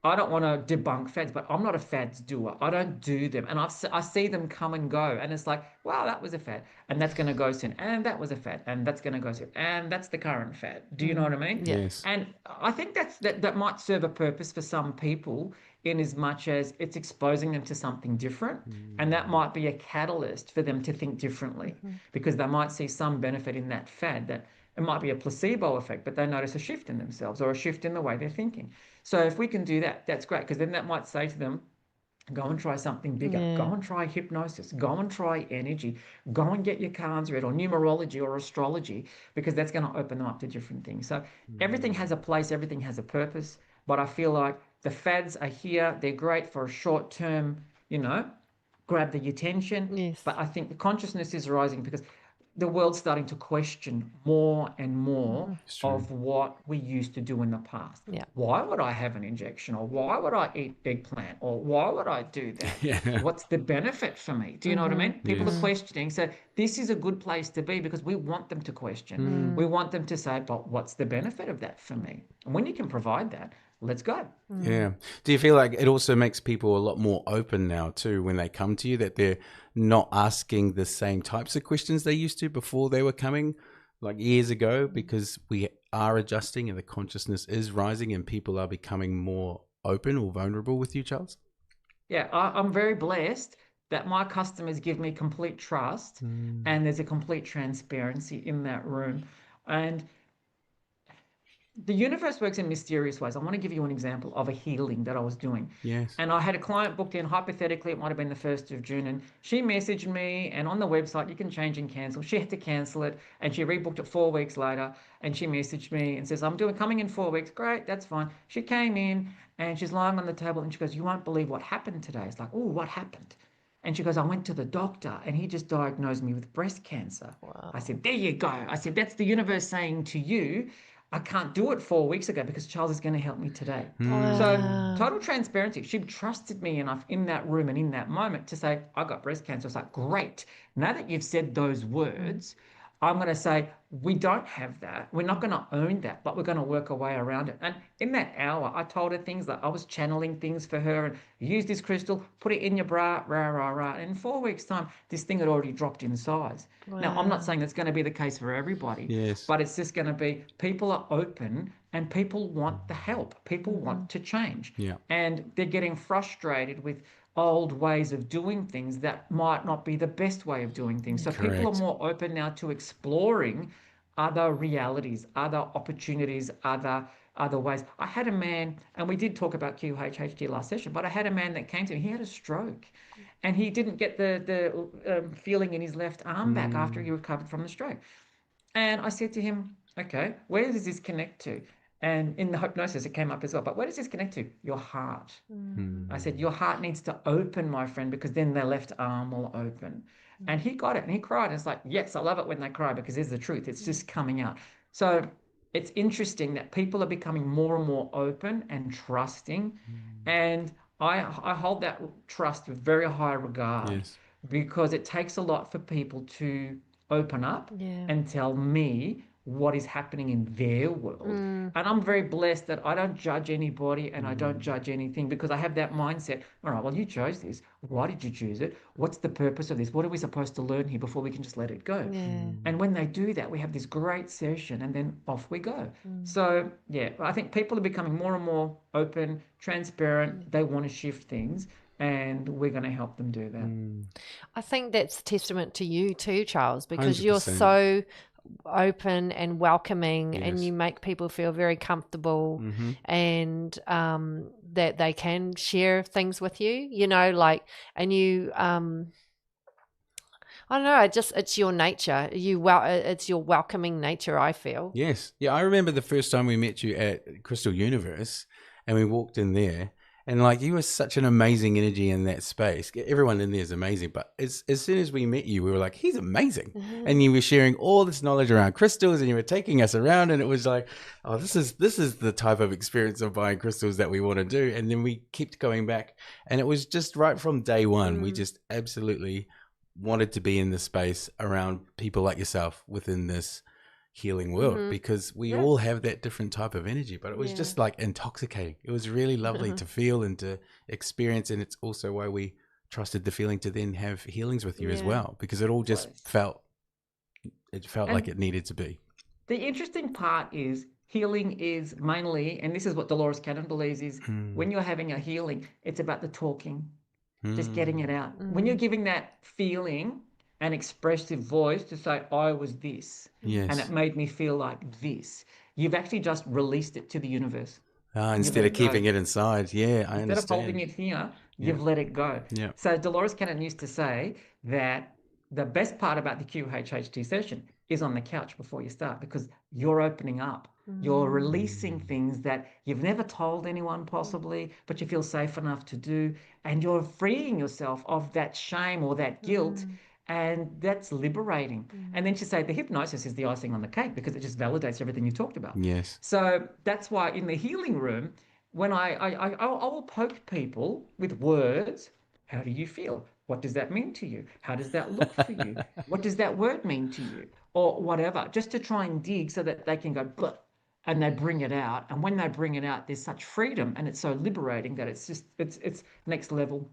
Speaker 4: I don't want to debunk fads, but I'm not a fads doer. I don't do them. And I see them come and go. And it's like, wow, that was a fad. And that's going to go soon. And that was a fad. And that's going to go soon. And that's the current fad. Do you know what I mean?
Speaker 2: Yes.
Speaker 4: And I think that might serve a purpose for some people in as much as it's exposing them to something different. And that might be a catalyst for them to think differently because they might see some benefit in that fad that it might be a placebo effect, but they notice a shift in themselves or a shift in the way they're thinking. So if we can do that, that's great, because then that might say to them, go and try something bigger. Go and try hypnosis. Go and try energy. Go and get your cards read or numerology or astrology, because that's going to open them up to different things. So everything has a place. Everything has a purpose. But I feel like the fads are here. They're great for a short term, you know, grab the attention.
Speaker 1: Yes.
Speaker 4: But I think the consciousness is rising because the world's starting to question more and more of what we used to do in the past. Why would I have an injection? Or why would I eat eggplant? Or why would I do that? What's the benefit for me? Do you know what I mean? People are questioning. So this is a good place to be because we want them to question. We want them to say, but what's the benefit of that for me? And when you can provide that, let's go.
Speaker 2: Yeah. Do you feel like it also makes people a lot more open now too when they come to you, that they're not asking the same types of questions they used to before they were coming like years ago, because we are adjusting and the consciousness is rising and people are becoming more open or vulnerable with you, Charles?
Speaker 4: Yeah, I'm very blessed that my customers give me complete trust and there's a complete transparency in that room. And the universe works in mysterious ways. I want to give you an example of a healing that I was doing.
Speaker 2: Yes.
Speaker 4: And I had a client booked in, hypothetically, it might have been the 1st of June, and she messaged me, and on the website, you can change and cancel. She had to cancel it, and she rebooked it 4 weeks later, and she messaged me and says, I'm coming in 4 weeks. Great, that's fine. She came in, and she's lying on the table, and she goes, you won't believe what happened today. It's like, oh, what happened? And she goes, I went to the doctor, and he just diagnosed me with breast cancer.
Speaker 1: Wow.
Speaker 4: I said, there you go. I said, that's the universe saying to you, I can't do it 4 weeks ago because Charles is going to help me today. So total transparency. She trusted me enough in that room and in that moment to say, I got breast cancer. It's like, great. Now that you've said those words, I'm going to say, we don't have that. We're not going to own that, but we're going to work our way around it. And in that hour, I told her things like I was channeling things for her and use this crystal, put it in your bra, rah, rah, rah. And in 4 weeks' time, this thing had already dropped in size.
Speaker 1: Wow.
Speaker 4: Now, I'm not saying that's going to be the case for everybody,
Speaker 2: Yes.
Speaker 4: but it's just going to be people are open and people want the help. People want to change.
Speaker 2: Yeah.
Speaker 4: And they're getting frustrated with old ways of doing things that might not be the best way of doing things. So people are
Speaker 2: Correct.
Speaker 4: more open now to exploring other realities, other opportunities, other ways. I had a man, and we did talk about QHHT last session, but I had a man that came to me. He had a stroke, and he didn't get the feeling in his left arm back after he recovered from the stroke. And I said to him, okay, where does this connect to? And in the hypnosis, it came up as well. But where does this connect to? Your heart. I said, your heart needs to open, my friend, because then the left arm will open. And he got it and he cried. And it's like, yes, I love it when they cry because there's the truth. It's just coming out. So it's interesting that people are becoming more and more open and trusting. And I hold that trust with very high regard
Speaker 2: Yes.
Speaker 4: because it takes a lot for people to open up
Speaker 1: Yeah.
Speaker 4: and tell me what is happening in their world. And I'm very blessed that I don't judge anybody and I don't judge anything because I have that mindset. All right, well, you chose this. Why did you choose it? What's the purpose of this? What are we supposed to learn here before we can just let it go?
Speaker 1: Yeah.
Speaker 4: And when they do that, we have this great session and then off we go. So, yeah, I think people are becoming more and more open, transparent. They want to shift things. And we're going to help them do that.
Speaker 1: I think that's a testament to you too, Charles, because you're
Speaker 2: 100%.
Speaker 1: so open and welcoming and
Speaker 2: Yes.
Speaker 1: you make people feel very comfortable and that they can share things with you, you know, like, and you I don't know, it's your nature. It's your welcoming nature, I feel.
Speaker 2: Yes. Yeah, I remember the first time we met you at Crystal Universe and we walked in there and like you were such an amazing energy in that space. Everyone in there is amazing, but as soon as we met you, we were like, he's amazing. And you were sharing all this knowledge around crystals and you were taking us around and it was like, oh, this is the type of experience of buying crystals that we want to do. And then we kept going back and it was just right from day one. We just absolutely wanted to be in the space around people like yourself within this healing world because we all have that different type of energy, but it was just like intoxicating. It was really lovely to feel and to experience, and it's also why we trusted the feeling to then have healings with you as well, because it all just felt like it needed to be.
Speaker 4: The interesting part is healing is mainly, and this is what Dolores Cannon believes, is when you're having a healing, it's about the talking, just getting it out. When you're giving that feeling an expressive voice to say, I was this, and it made me feel like this, you've actually just released it to the universe.
Speaker 2: Instead of keeping it inside. Yeah, I understand.
Speaker 4: Instead of holding it here, you've let it go.
Speaker 2: Yeah.
Speaker 4: So Dolores Cannon used to say that the best part about the QHHT session is on the couch before you start, because you're opening up. You're releasing things that you've never told anyone possibly, but you feel safe enough to do. And you're freeing yourself of that shame or that guilt. And that's liberating. And then she said the hypnosis is the icing on the cake because it just validates everything you talked about.
Speaker 2: Yes.
Speaker 4: So that's why in the healing room, when I will poke people with words, how do you feel? What does that mean to you? How does that look for you? What does that word mean to you? Or whatever, just to try and dig so that they can go, bleh, and they bring it out. And when they bring it out, there's such freedom and it's so liberating that it's just, it's next level.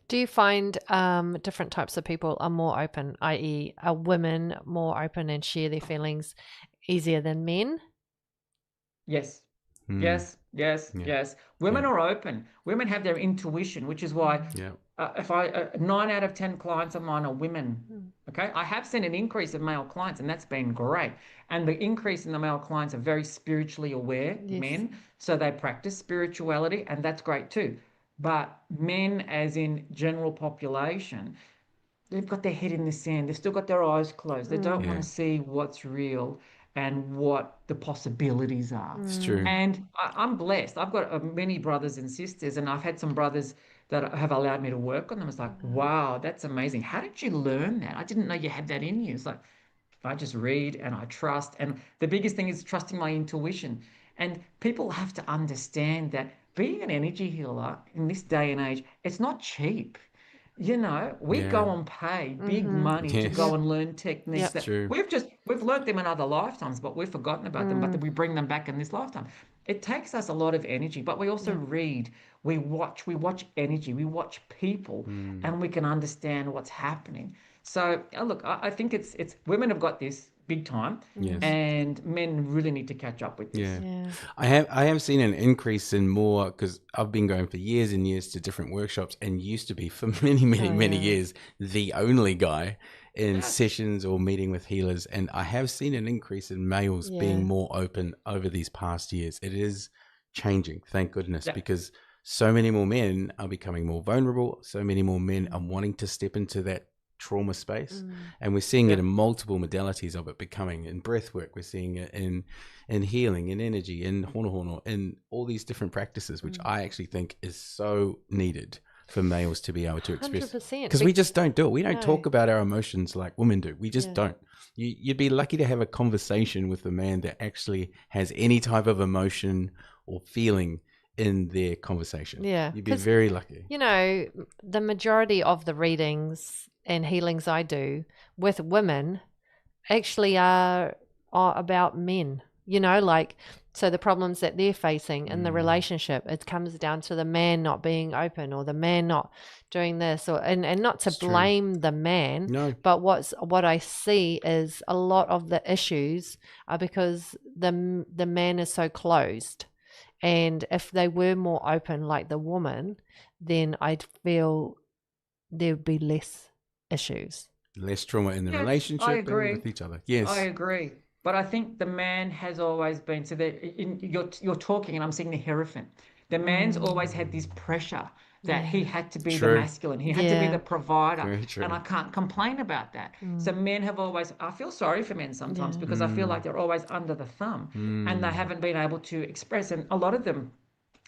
Speaker 1: Do you find different types of people are more open, i.e. are women more open and share their feelings easier than men?
Speaker 4: Yes. Yes. Women are open. Women have their intuition, which is why if 9 out of 10 clients of mine are women. Okay, I have seen an increase of male clients, and that's been great. And the increase in the male clients are very spiritually aware men, so they practice spirituality, and that's great too. But men, as in general population, they've got their head in the sand. They've still got their eyes closed. They don't want to see what's real and what the possibilities are.
Speaker 2: It's true.
Speaker 4: And I'm blessed. I've got many brothers and sisters, and I've had some brothers that have allowed me to work on them. It's like, wow, that's amazing. How did you learn that? I didn't know you had that in you. It's like, I just read and I trust. And the biggest thing is trusting my intuition. And people have to understand that being an energy healer in this day and age, it's not cheap. You know, we
Speaker 2: Yeah.
Speaker 4: go and pay big money to
Speaker 2: Yes.
Speaker 4: go and learn techniques
Speaker 1: Yep.
Speaker 4: that
Speaker 2: True.
Speaker 4: we've learnt them in other lifetimes, but we've forgotten about them, but then we bring them back in this lifetime. It takes us a lot of energy, but we also read, we watch energy, we watch people, and we can understand what's happening. So look, I think it's women have got this big time,
Speaker 2: Yes.
Speaker 4: and men really need to catch up with this.
Speaker 2: Yeah. I have seen an increase in more, because I've been going for years and years to different workshops, and used to be for many years the only guy in sessions or meeting with healers, and I have seen an increase in males being more open over these past years. It is changing, thank goodness, because so many more men are becoming more vulnerable. So many more men are wanting to step into that trauma space, and we're seeing it in multiple modalities of it becoming in breath work. We're seeing it in healing, in energy, in hono, in all these different practices, which I actually think is so needed for males to be able to express,
Speaker 1: 100%.
Speaker 2: because we just don't do it. We don't talk about our emotions like women do. We just don't. You'd be lucky to have a conversation with a man that actually has any type of emotion or feeling in their conversation. You'd be very lucky.
Speaker 1: You know, the majority of the readings and healings I do with women actually are about men, you know, like, so the problems that they're facing in the relationship, it comes down to the man not being open, or the man not doing this, or and not to blame the man, but what I see is a lot of the issues are because the man is so closed. And if they were more open like the woman, then I'd feel there'd be less issues.
Speaker 2: Less trauma in the relationship and with each other. Yes.
Speaker 4: I agree. But I think the man has always been, so that you're talking and I'm seeing the Hierophant. The man's always had this pressure that he had to be the masculine. He had to be the provider. And I can't complain about that. So men have always, I feel sorry for men sometimes because I feel like they're always under the thumb and they haven't been able to express. And a lot of them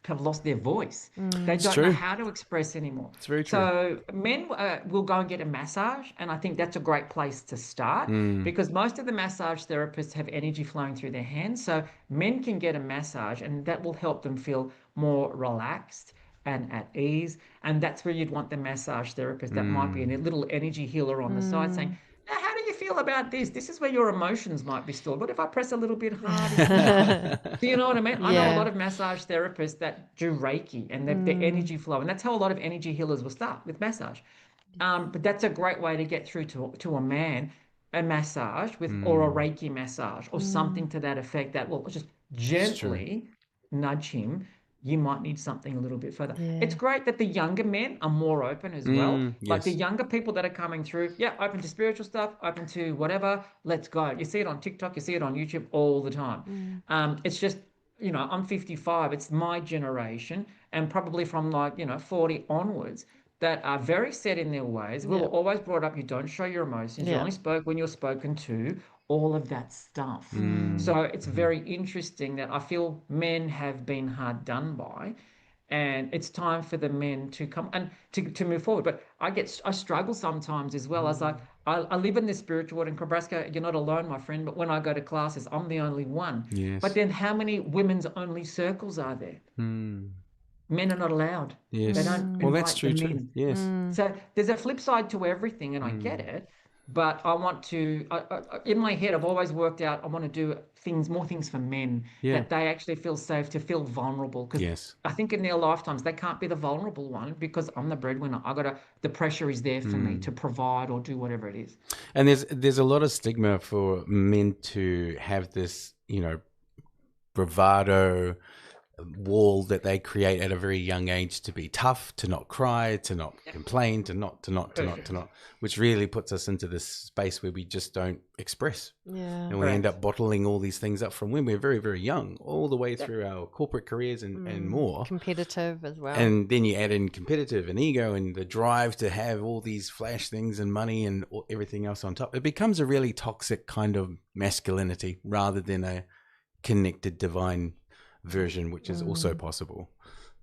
Speaker 4: have lost their voice. They don't know how to express anymore.
Speaker 2: It's very true.
Speaker 4: So men will go and get a massage, and I think that's a great place to start because most of the massage therapists have energy flowing through their hands. So men can get a massage, and that will help them feel more relaxed and at ease. And that's where you'd want the massage therapist. That might be a little energy healer on the side saying, now, how do you feel about this? This is where your emotions might be stored. What if I press a little bit harder? Do you know what I mean? I know a lot of massage therapists that do Reiki and their energy flow. And that's how a lot of energy healers will start, with massage. But that's a great way to get through to a man, a massage or a Reiki massage or something to that effect that will just gently nudge him. You might need something a little bit further. It's great that the younger men are more open as well. Like the younger people that are coming through, open to spiritual stuff, open to whatever, let's go. You see it on TikTok, you see it on YouTube all the time. It's just, you know, I'm 55, it's my generation, and probably from 40 onwards, that are very set in their ways. We were always brought up, you don't show your emotions, you only spoke when you're spoken to, all of that stuff. So it's very interesting that I feel men have been hard done by, and it's time for the men to come and to move forward. But I struggle sometimes as well. As I live in this spiritual world in Nebraska. You're not alone, my friend, but when I go to classes, I'm the only one. But then how many women's only circles are there? Men are not allowed.
Speaker 2: Yes.
Speaker 4: They don't
Speaker 2: Well, that's
Speaker 4: invite
Speaker 2: true
Speaker 4: the
Speaker 2: too.
Speaker 4: men.
Speaker 2: Yes.
Speaker 4: So there's a flip side to everything, and I get it. But I want to, in my head, I've always worked out, I want to do more things for men, that they actually feel safe, to feel vulnerable. Because I think in their lifetimes, they can't be the vulnerable one because I'm the breadwinner. The pressure is there for me to provide or do whatever it is.
Speaker 2: And there's a lot of stigma for men to have this, bravado wall that they create at a very young age, to be tough, to not cry, to not complain, to not, which really puts us into this space where we just don't express. And we end up bottling all these things up from when we're very, very young, all the way through our corporate careers and more.
Speaker 1: Competitive as well.
Speaker 2: And then you add in competitive and ego and the drive to have all these flash things and money and everything else on top. It becomes a really toxic kind of masculinity rather than a connected divine version, which is also possible.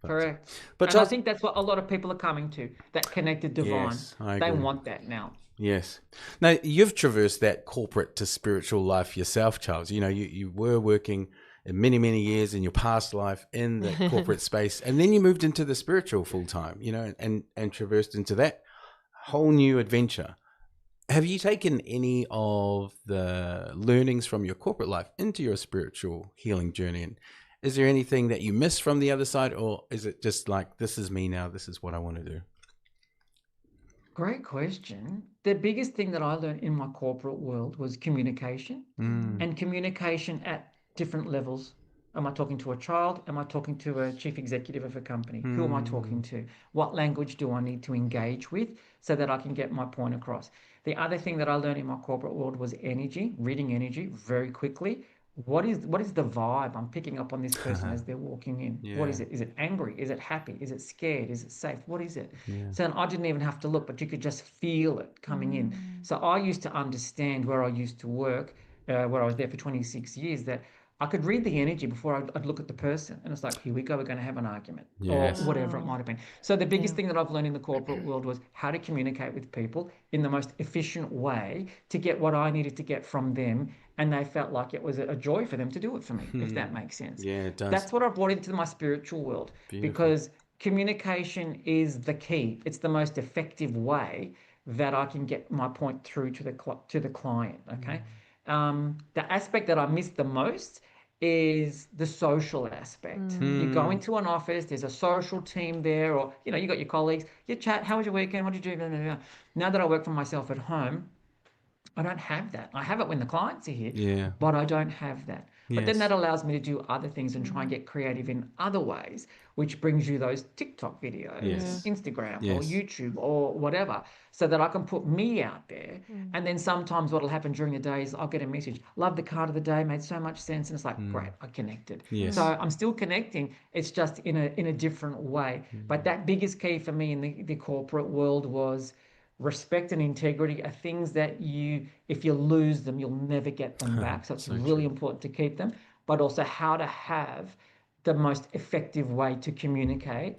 Speaker 4: Correct. But I think that's what a lot of people are coming to, that connected divine.
Speaker 2: Yes, I
Speaker 4: they
Speaker 2: agree.
Speaker 4: want that now.
Speaker 2: Yes. Now, you've traversed that corporate to spiritual life yourself, Charles. You were working in many, many years in your past life in the corporate space, and then you moved into the spiritual full time, and traversed into that. whole new adventure. Have you taken any of the learnings from your corporate life into your spiritual healing journey? And is there anything that you miss from the other side, or is it just like, this is me now, this is what I want to do?
Speaker 4: Great question. The biggest thing that I learned in my corporate world was communication, and communication at different levels. Am I talking to a child? Am I talking to a chief executive of a company? Who am I talking to? What language do I need to engage with so that I can get my point across? The other thing that I learned in my corporate world was energy, reading energy very quickly. What is the vibe I'm picking up on this person as they're walking in?
Speaker 2: Yeah.
Speaker 4: What is it? Is it angry? Is it happy? Is it scared? Is it safe? What is it?
Speaker 2: Yeah.
Speaker 4: So I didn't even have to look, but you could just feel it coming in. So I used to understand where I used to work, where I was there for 26 years, that I could read the energy before I'd look at the person. And it's like, here we go, we're going to have an argument,
Speaker 2: Yes.
Speaker 4: or whatever it might have been. So the biggest thing that I've learned in the corporate world was how to communicate with people in the most efficient way to get what I needed to get from them. And they felt like it was a joy for them to do it for me, if that makes sense.
Speaker 2: Yeah, it does.
Speaker 4: That's what I brought into my spiritual world.
Speaker 2: Beautiful.
Speaker 4: Because communication is the key. It's the most effective way that I can get my point through to the client. Okay. The aspect that I miss the most is the social aspect. You go into an office, there's a social team there, or you got your colleagues, you chat, how was your weekend, what did you do? Now that I work for myself at home, I don't have that. I have it when the clients are here, but I don't have that. But then that allows me to do other things and try and get creative in other ways, which brings you those TikTok videos, Instagram or YouTube or whatever, so that I can put me out there. And then sometimes what'll happen during the day is I'll get a message, love the card of the day, made so much sense. And it's like, great, I connected. So I'm still connecting. It's just in a different way. But that biggest key for me in the corporate world was respect and integrity are things that if you lose them, you'll never get them back. So it's really important to keep them, but also how to have the most effective way to communicate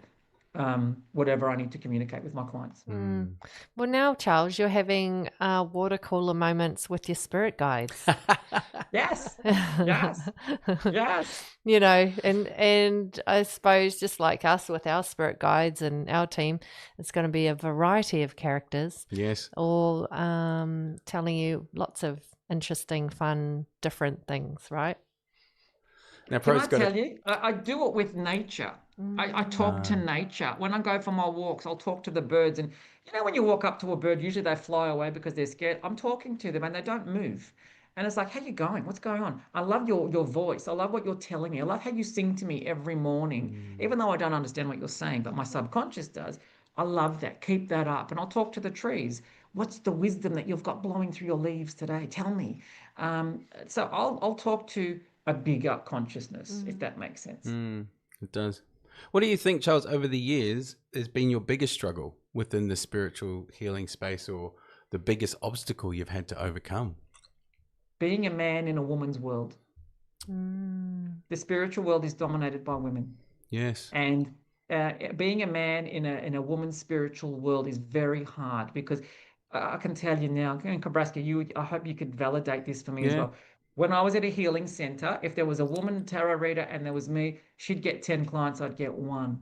Speaker 4: whatever I need to communicate with my clients.
Speaker 1: Well, now, Charles, you're having water cooler moments with your spirit guides.
Speaker 4: Yes.
Speaker 1: And I suppose just like us with our spirit guides and our team, it's going to be a variety of characters.
Speaker 2: Yes. All
Speaker 1: telling you lots of interesting, fun, different things, right?
Speaker 2: Now,
Speaker 4: can I tell you, I do it with nature. I talk to nature. When I go for my walks, I'll talk to the birds. And when you walk up to a bird, usually they fly away because they're scared. I'm talking to them and they don't move. And it's like, how you going? What's going on? I love your voice. I love what you're telling me. I love how you sing to me every morning, even though I don't understand what you're saying, but my subconscious does. I love that. Keep that up. And I'll talk to the trees. What's the wisdom that you've got blowing through your leaves today? Tell me. So I'll talk to a bigger consciousness, if that makes sense.
Speaker 2: It does. What do you think, Charles, over the years has been your biggest struggle within the spiritual healing space, or the biggest obstacle you've had to overcome?
Speaker 4: Being a man in a woman's world. The spiritual world is dominated by women.
Speaker 2: Yes.
Speaker 4: And being a man in a woman's spiritual world is very hard, because I can tell you now, Kabraska, I hope you could validate this for me as well. When I was at a healing center, if there was a woman tarot reader and there was me, she'd get 10 clients, I'd get 1.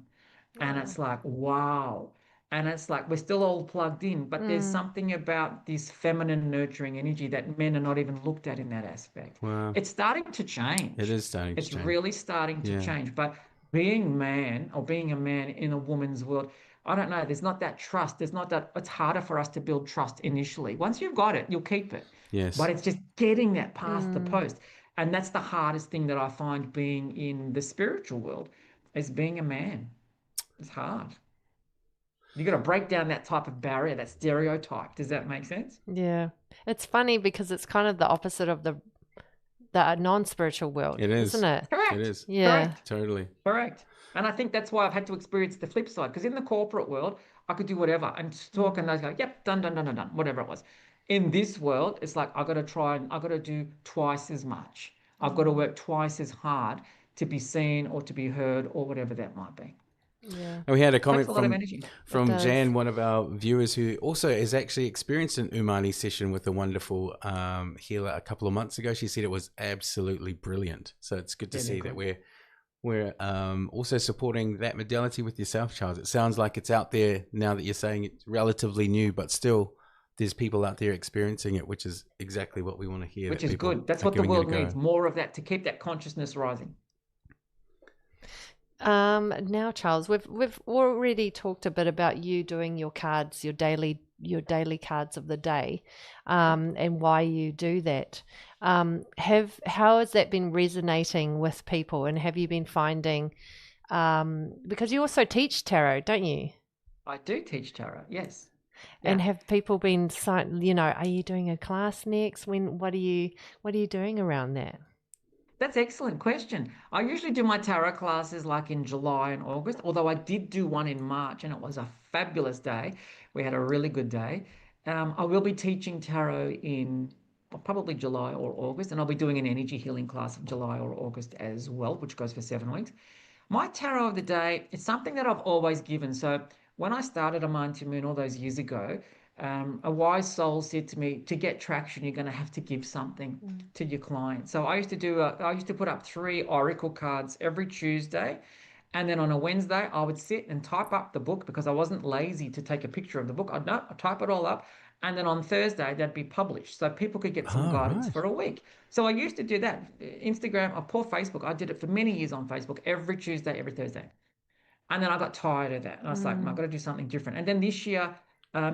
Speaker 4: And it's like, wow. And it's like, we're still all plugged in, but there's something about this feminine nurturing energy that men are not even looked at in that aspect.
Speaker 2: Wow.
Speaker 4: It's starting to change.
Speaker 2: It is starting to change.
Speaker 4: It's really starting to change. But being a man in a woman's world, I don't know, there's not that trust. There's not that, it's harder for us to build trust initially. Once you've got it, you'll keep it.
Speaker 2: Yes.
Speaker 4: But it's just getting that past the post. And that's the hardest thing that I find being in the spiritual world, is being a man. It's hard. You got to break down that type of barrier, that stereotype. Does that make sense?
Speaker 1: Yeah. It's funny because it's kind of the opposite of the non-spiritual world.
Speaker 2: It is.
Speaker 4: Isn't it? Correct.
Speaker 2: It is.
Speaker 1: Yeah.
Speaker 4: Correct.
Speaker 2: Totally.
Speaker 4: Correct. And I think that's why I've had to experience the flip side, because in the corporate world, I could do whatever and talk and those go, yep, done, whatever it was. In this world, it's like I've got to do twice as much. I've got to work twice as hard to be seen or to be heard or whatever that might be.
Speaker 1: Yeah.
Speaker 2: And we had a comment from Jan, one of our viewers, who also has actually experienced an Umani session with a wonderful healer a couple of months ago. She said it was absolutely brilliant. So it's good to see that we're we're also supporting that modality with yourself, Charles. It sounds like it's out there now that you're saying it's relatively new, but still there's people out there experiencing it, which is exactly what we want to hear.
Speaker 4: Which is good. That's what the world needs, more of that to keep that consciousness rising.
Speaker 1: Now, Charles, we've already talked a bit about you doing your cards, your daily cards of the day, and why you do that. How has that been resonating with people, and have you been finding? Because you also teach tarot, don't you?
Speaker 4: I do teach tarot, yes.
Speaker 1: And have people been, are you doing a class next? What are you doing around that?
Speaker 4: That's an excellent question. I usually do my tarot classes like in July and August, although I did do one in March and it was a fabulous day. We had a really good day. I will be teaching tarot in probably July or August, and I'll be doing an energy healing class in July or August as well, which goes for 7 weeks. My tarot of the day is something that I've always given. So when I started Amanti Moon all those years ago, a wise soul said to me, to get traction, you're going to have to give something to your client. So I used to put up 3 oracle cards every Tuesday. And then on a Wednesday, I would sit and type up the book because I wasn't lazy to take a picture of the book. I'd type it all up. And then on Thursday, they'd be published so people could get some guidance for a week. So I used to do that. Instagram, or Facebook, I did it for many years on Facebook, every Tuesday, every Thursday. And then I got tired of that. And I was like, I've got to do something different. And then this year,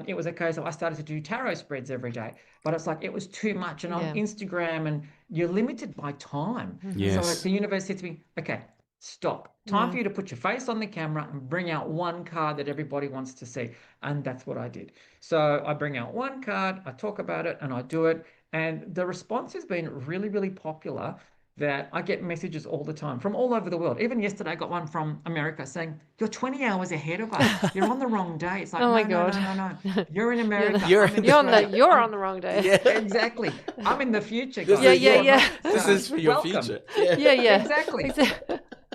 Speaker 4: it was a case of I started to do tarot spreads every day, but it's like it was too much. And on Instagram, and you're limited by time.
Speaker 2: Yes.
Speaker 4: So the universe said to me, okay, stop. Time for you to put your face on the camera and bring out one card that everybody wants to see. And that's what I did. So I bring out one card, I talk about it, and I do it. And the response has been really, really popular. That I get messages all the time from all over the world. Even yesterday I got one from America saying, you're 20 hours ahead of us. You're on the wrong day. It's like,
Speaker 1: oh my
Speaker 4: no,
Speaker 1: God.
Speaker 4: no. You're in America.
Speaker 1: You're on the wrong day.
Speaker 2: Yeah.
Speaker 4: Exactly. I'm in the future, guys.
Speaker 2: This is for your future.
Speaker 4: Yeah.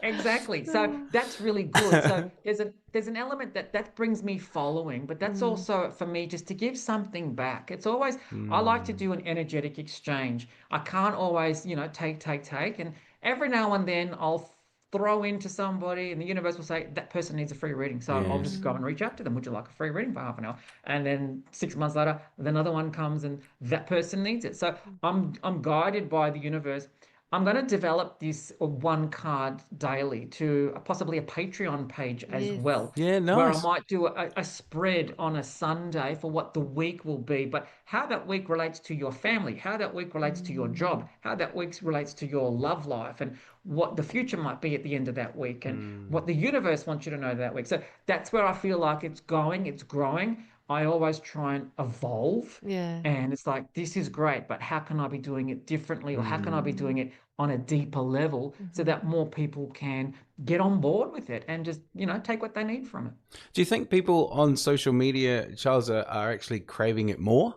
Speaker 4: Exactly. So that's really good. So there's an element that brings me following, but that's also for me just to give something back. It's always I like to do an energetic exchange. I can't always, take. And every now and then I'll throw into somebody and the universe will say that person needs a free reading. So I'll just go and reach out to them. Would you like a free reading for half an hour? And then 6 months later, another one comes and that person needs it. So I'm guided by the universe. I'm going to develop this one card daily to possibly a Patreon page as well.
Speaker 2: Yeah, nice.
Speaker 4: Where I might do a spread on a Sunday for what the week will be, but how that week relates to your family, how that week relates to your job, how that week relates to your love life, and what the future might be at the end of that week, and what the universe wants you to know that week. So that's where I feel like it's growing. I always try and evolve. And it's like, this is great, but how can I be doing it differently? Or how can I be doing it on a deeper level so that more people can get on board with it and just, take what they need from it?
Speaker 2: Do you think people on social media, Charles, are actually craving it more?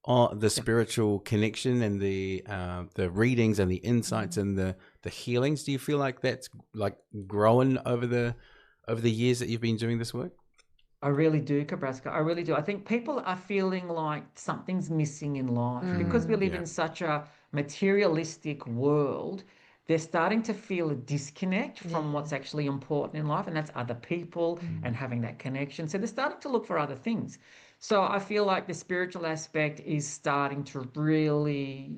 Speaker 2: The spiritual connection and the readings and the insights and the healings. Do you feel like that's like growing over the years that you've been doing this work?
Speaker 4: I really do, Kabraska. I really do. I think people are feeling like something's missing in life because we live in such a materialistic world. They're starting to feel a disconnect from what's actually important in life, and that's other people and having that connection. So they're starting to look for other things. So I feel like the spiritual aspect is starting to really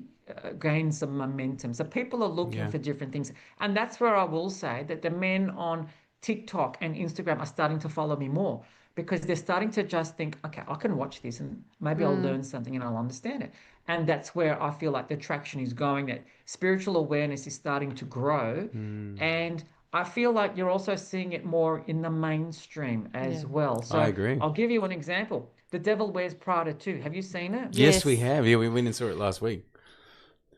Speaker 4: gain some momentum. So people are looking for different things. And that's where I will say that the men on TikTok and Instagram are starting to follow me more, because they're starting to just think, okay, I can watch this and maybe I'll learn something and I'll understand it. And that's where I feel like the traction is going, that spiritual awareness is starting to grow. And I feel like you're also seeing it more in the mainstream as well. So
Speaker 2: I agree.
Speaker 4: I'll give you an example. The Devil Wears Prada 2. Have you seen it?
Speaker 2: Yes, we have. Yeah, we went and saw it last week.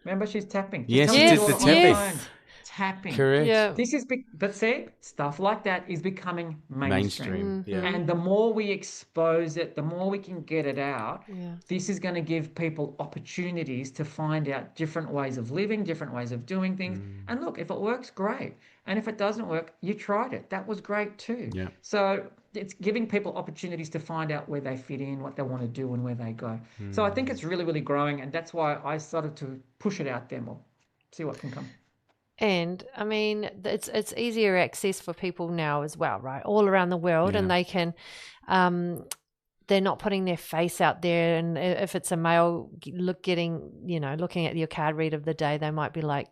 Speaker 4: Remember, she's tapping.
Speaker 2: Yes, she did the tapping.
Speaker 4: Tapping.
Speaker 2: Correct.
Speaker 1: Yeah.
Speaker 4: This is, but see, stuff like that is becoming mainstream.
Speaker 2: Yeah.
Speaker 4: And the more we expose it, the more we can get it out. This is going to give people opportunities to find out different ways of living, different ways of doing things. And look, if it works, great. And if it doesn't work, you tried it. That was great too.
Speaker 2: Yeah.
Speaker 4: So it's giving people opportunities to find out where they fit in, what they want to do, and where they go. So I think it's really, really growing. And that's why I started to push it out there more. See what can come.
Speaker 1: And I mean, it's easier access for people now as well, right? All around the world, and they can, they're not putting their face out there. And if it's a male looking at your card read of the day, they might be like,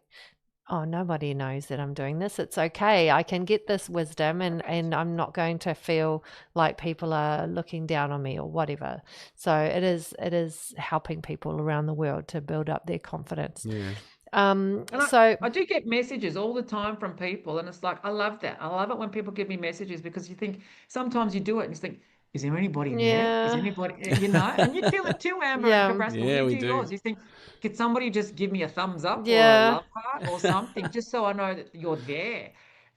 Speaker 1: oh, nobody knows that I'm doing this. It's okay. I can get this wisdom, and I'm not going to feel like people are looking down on me or whatever. So it is helping people around the world to build up their confidence.
Speaker 2: Yeah.
Speaker 4: And I do get messages all the time from people, and it's like, I love that. I love it when people give me messages, because you think, sometimes you do it and you think, is there anybody there? Is anybody, and you feel it too, Amber and Cabrasco,
Speaker 2: Yeah,
Speaker 4: when
Speaker 2: we
Speaker 4: you do yours. You think, could somebody just give me a thumbs up or a love heart or something, just so I know that you're there?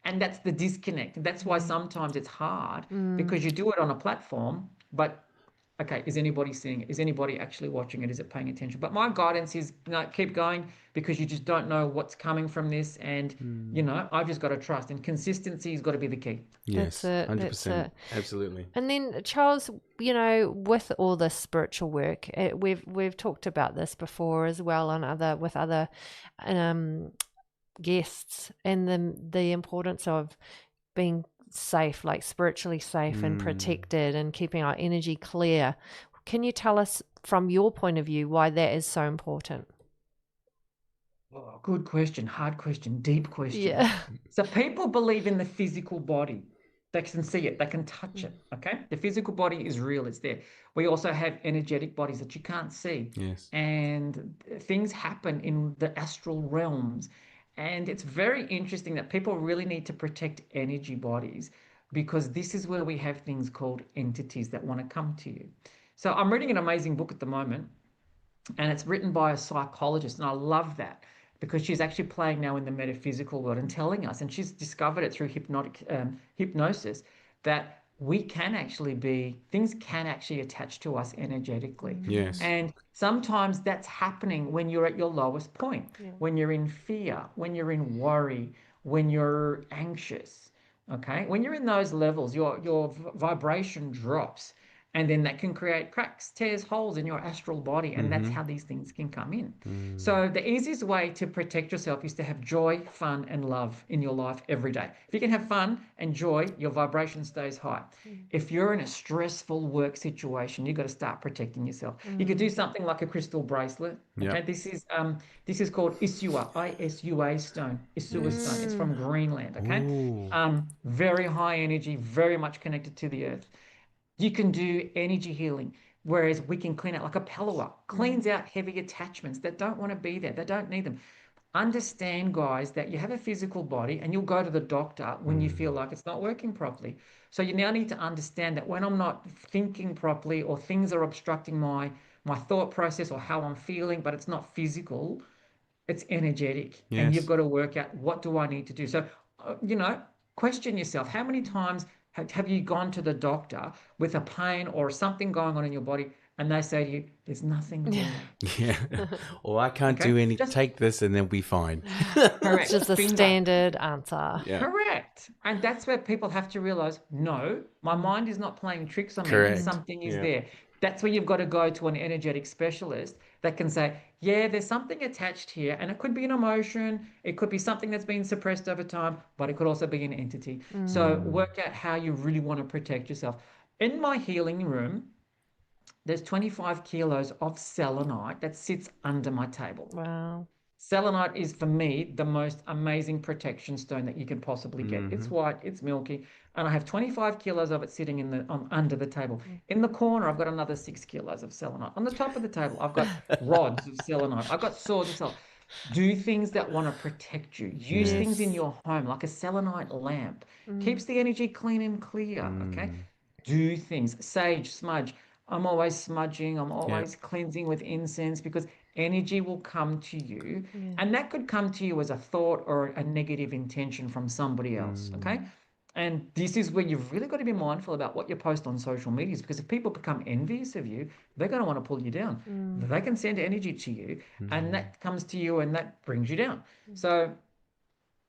Speaker 4: And that's the disconnect. That's why sometimes it's hard, because you do it on a platform, but okay, is anybody seeing it? Is anybody actually watching it? Is it paying attention? But my guidance is, keep going, because you just don't know what's coming from this. And, I've just got to trust, and consistency has got to be the key.
Speaker 2: Yes,
Speaker 1: That's it.
Speaker 2: 100%. Absolutely.
Speaker 1: And then, Charles, with all this spiritual work, we've talked about this before as well with other guests, and the importance of being safe, like spiritually safe and protected, and keeping our energy clear. Can you tell us from your point of view why that is so important?
Speaker 4: Oh, good question, hard question, deep question.
Speaker 1: Yeah.
Speaker 4: So people believe in the physical body. They can see it, they can touch it, okay? The physical body is real, it's there. We also have energetic bodies that you can't see.
Speaker 2: Yes.
Speaker 4: And things happen in the astral realms. And it's very interesting that people really need to protect energy bodies, because this is where we have things called entities that want to come to you. So I'm reading an amazing book at the moment, and it's written by a psychologist, and I love that, because she's actually playing now in the metaphysical world and telling us, and she's discovered it through hypnosis, that things can actually attach to us energetically.
Speaker 2: Yes.
Speaker 4: And sometimes that's happening when you're at your lowest point, when you're in fear, when you're in worry, when you're anxious, okay? When you're in those levels, your vibration drops. And then that can create cracks, tears, holes in your astral body. And that's how these things can come in. So the easiest way to protect yourself is to have joy, fun, and love in your life every day. If you can have fun and joy, your vibration stays high. If you're in a stressful work situation, you've got to start protecting yourself. You could do something like a crystal bracelet. Okay, this is called Isua, Isua stone. Isua stone. It's from Greenland. Okay, very high energy, very much connected to the earth. You can do energy healing, whereas we can clean out, like a Palawa cleans out heavy attachments that don't want to be there. They don't need them. Understand, guys, that you have a physical body, and you'll go to the doctor when you feel like it's not working properly. So you now need to understand that when I'm not thinking properly, or things are obstructing my thought process or how I'm feeling, but it's not physical, it's energetic. And you've got to work out, what do I need to do? So, question yourself, how many times have you gone to the doctor with a pain or something going on in your body, and they say to you, there's nothing there?
Speaker 2: Yeah. Or I can't do any, take this and they'll be fine.
Speaker 4: Correct.
Speaker 1: It's just a standard answer.
Speaker 2: Yeah.
Speaker 4: Correct. And that's where people have to realize, no, my mind is not playing tricks on me. Something is there. That's where you've got to go to an energetic specialist that can say, yeah, there's something attached here, and it could be an emotion, it could be something that's been suppressed over time, but it could also be an entity. So work out how you really want to protect yourself. In my healing room, there's 25 kilos of selenite that sits under my table.
Speaker 1: Wow.
Speaker 4: Selenite is, for me, the most amazing protection stone that you can possibly get. It's white, it's milky, and I have 25 kilos of it sitting under the table. In the corner, I've got another 6 kilos of selenite. On the top of the table, I've got rods of selenite. I've got swords of selenite. Do things that want to protect you. Use things in your home, like a selenite lamp. Keeps the energy clean and clear, okay? Do things. Sage, smudge. I'm always smudging. I'm always cleansing with incense, because energy will come to you, and that could come to you as a thought or a negative intention from somebody else, okay? And this is where you've really got to be mindful about what you post on social media, because if people become envious of you, they're going to want to pull you down. They can send energy to you, and that comes to you, and that brings you down. So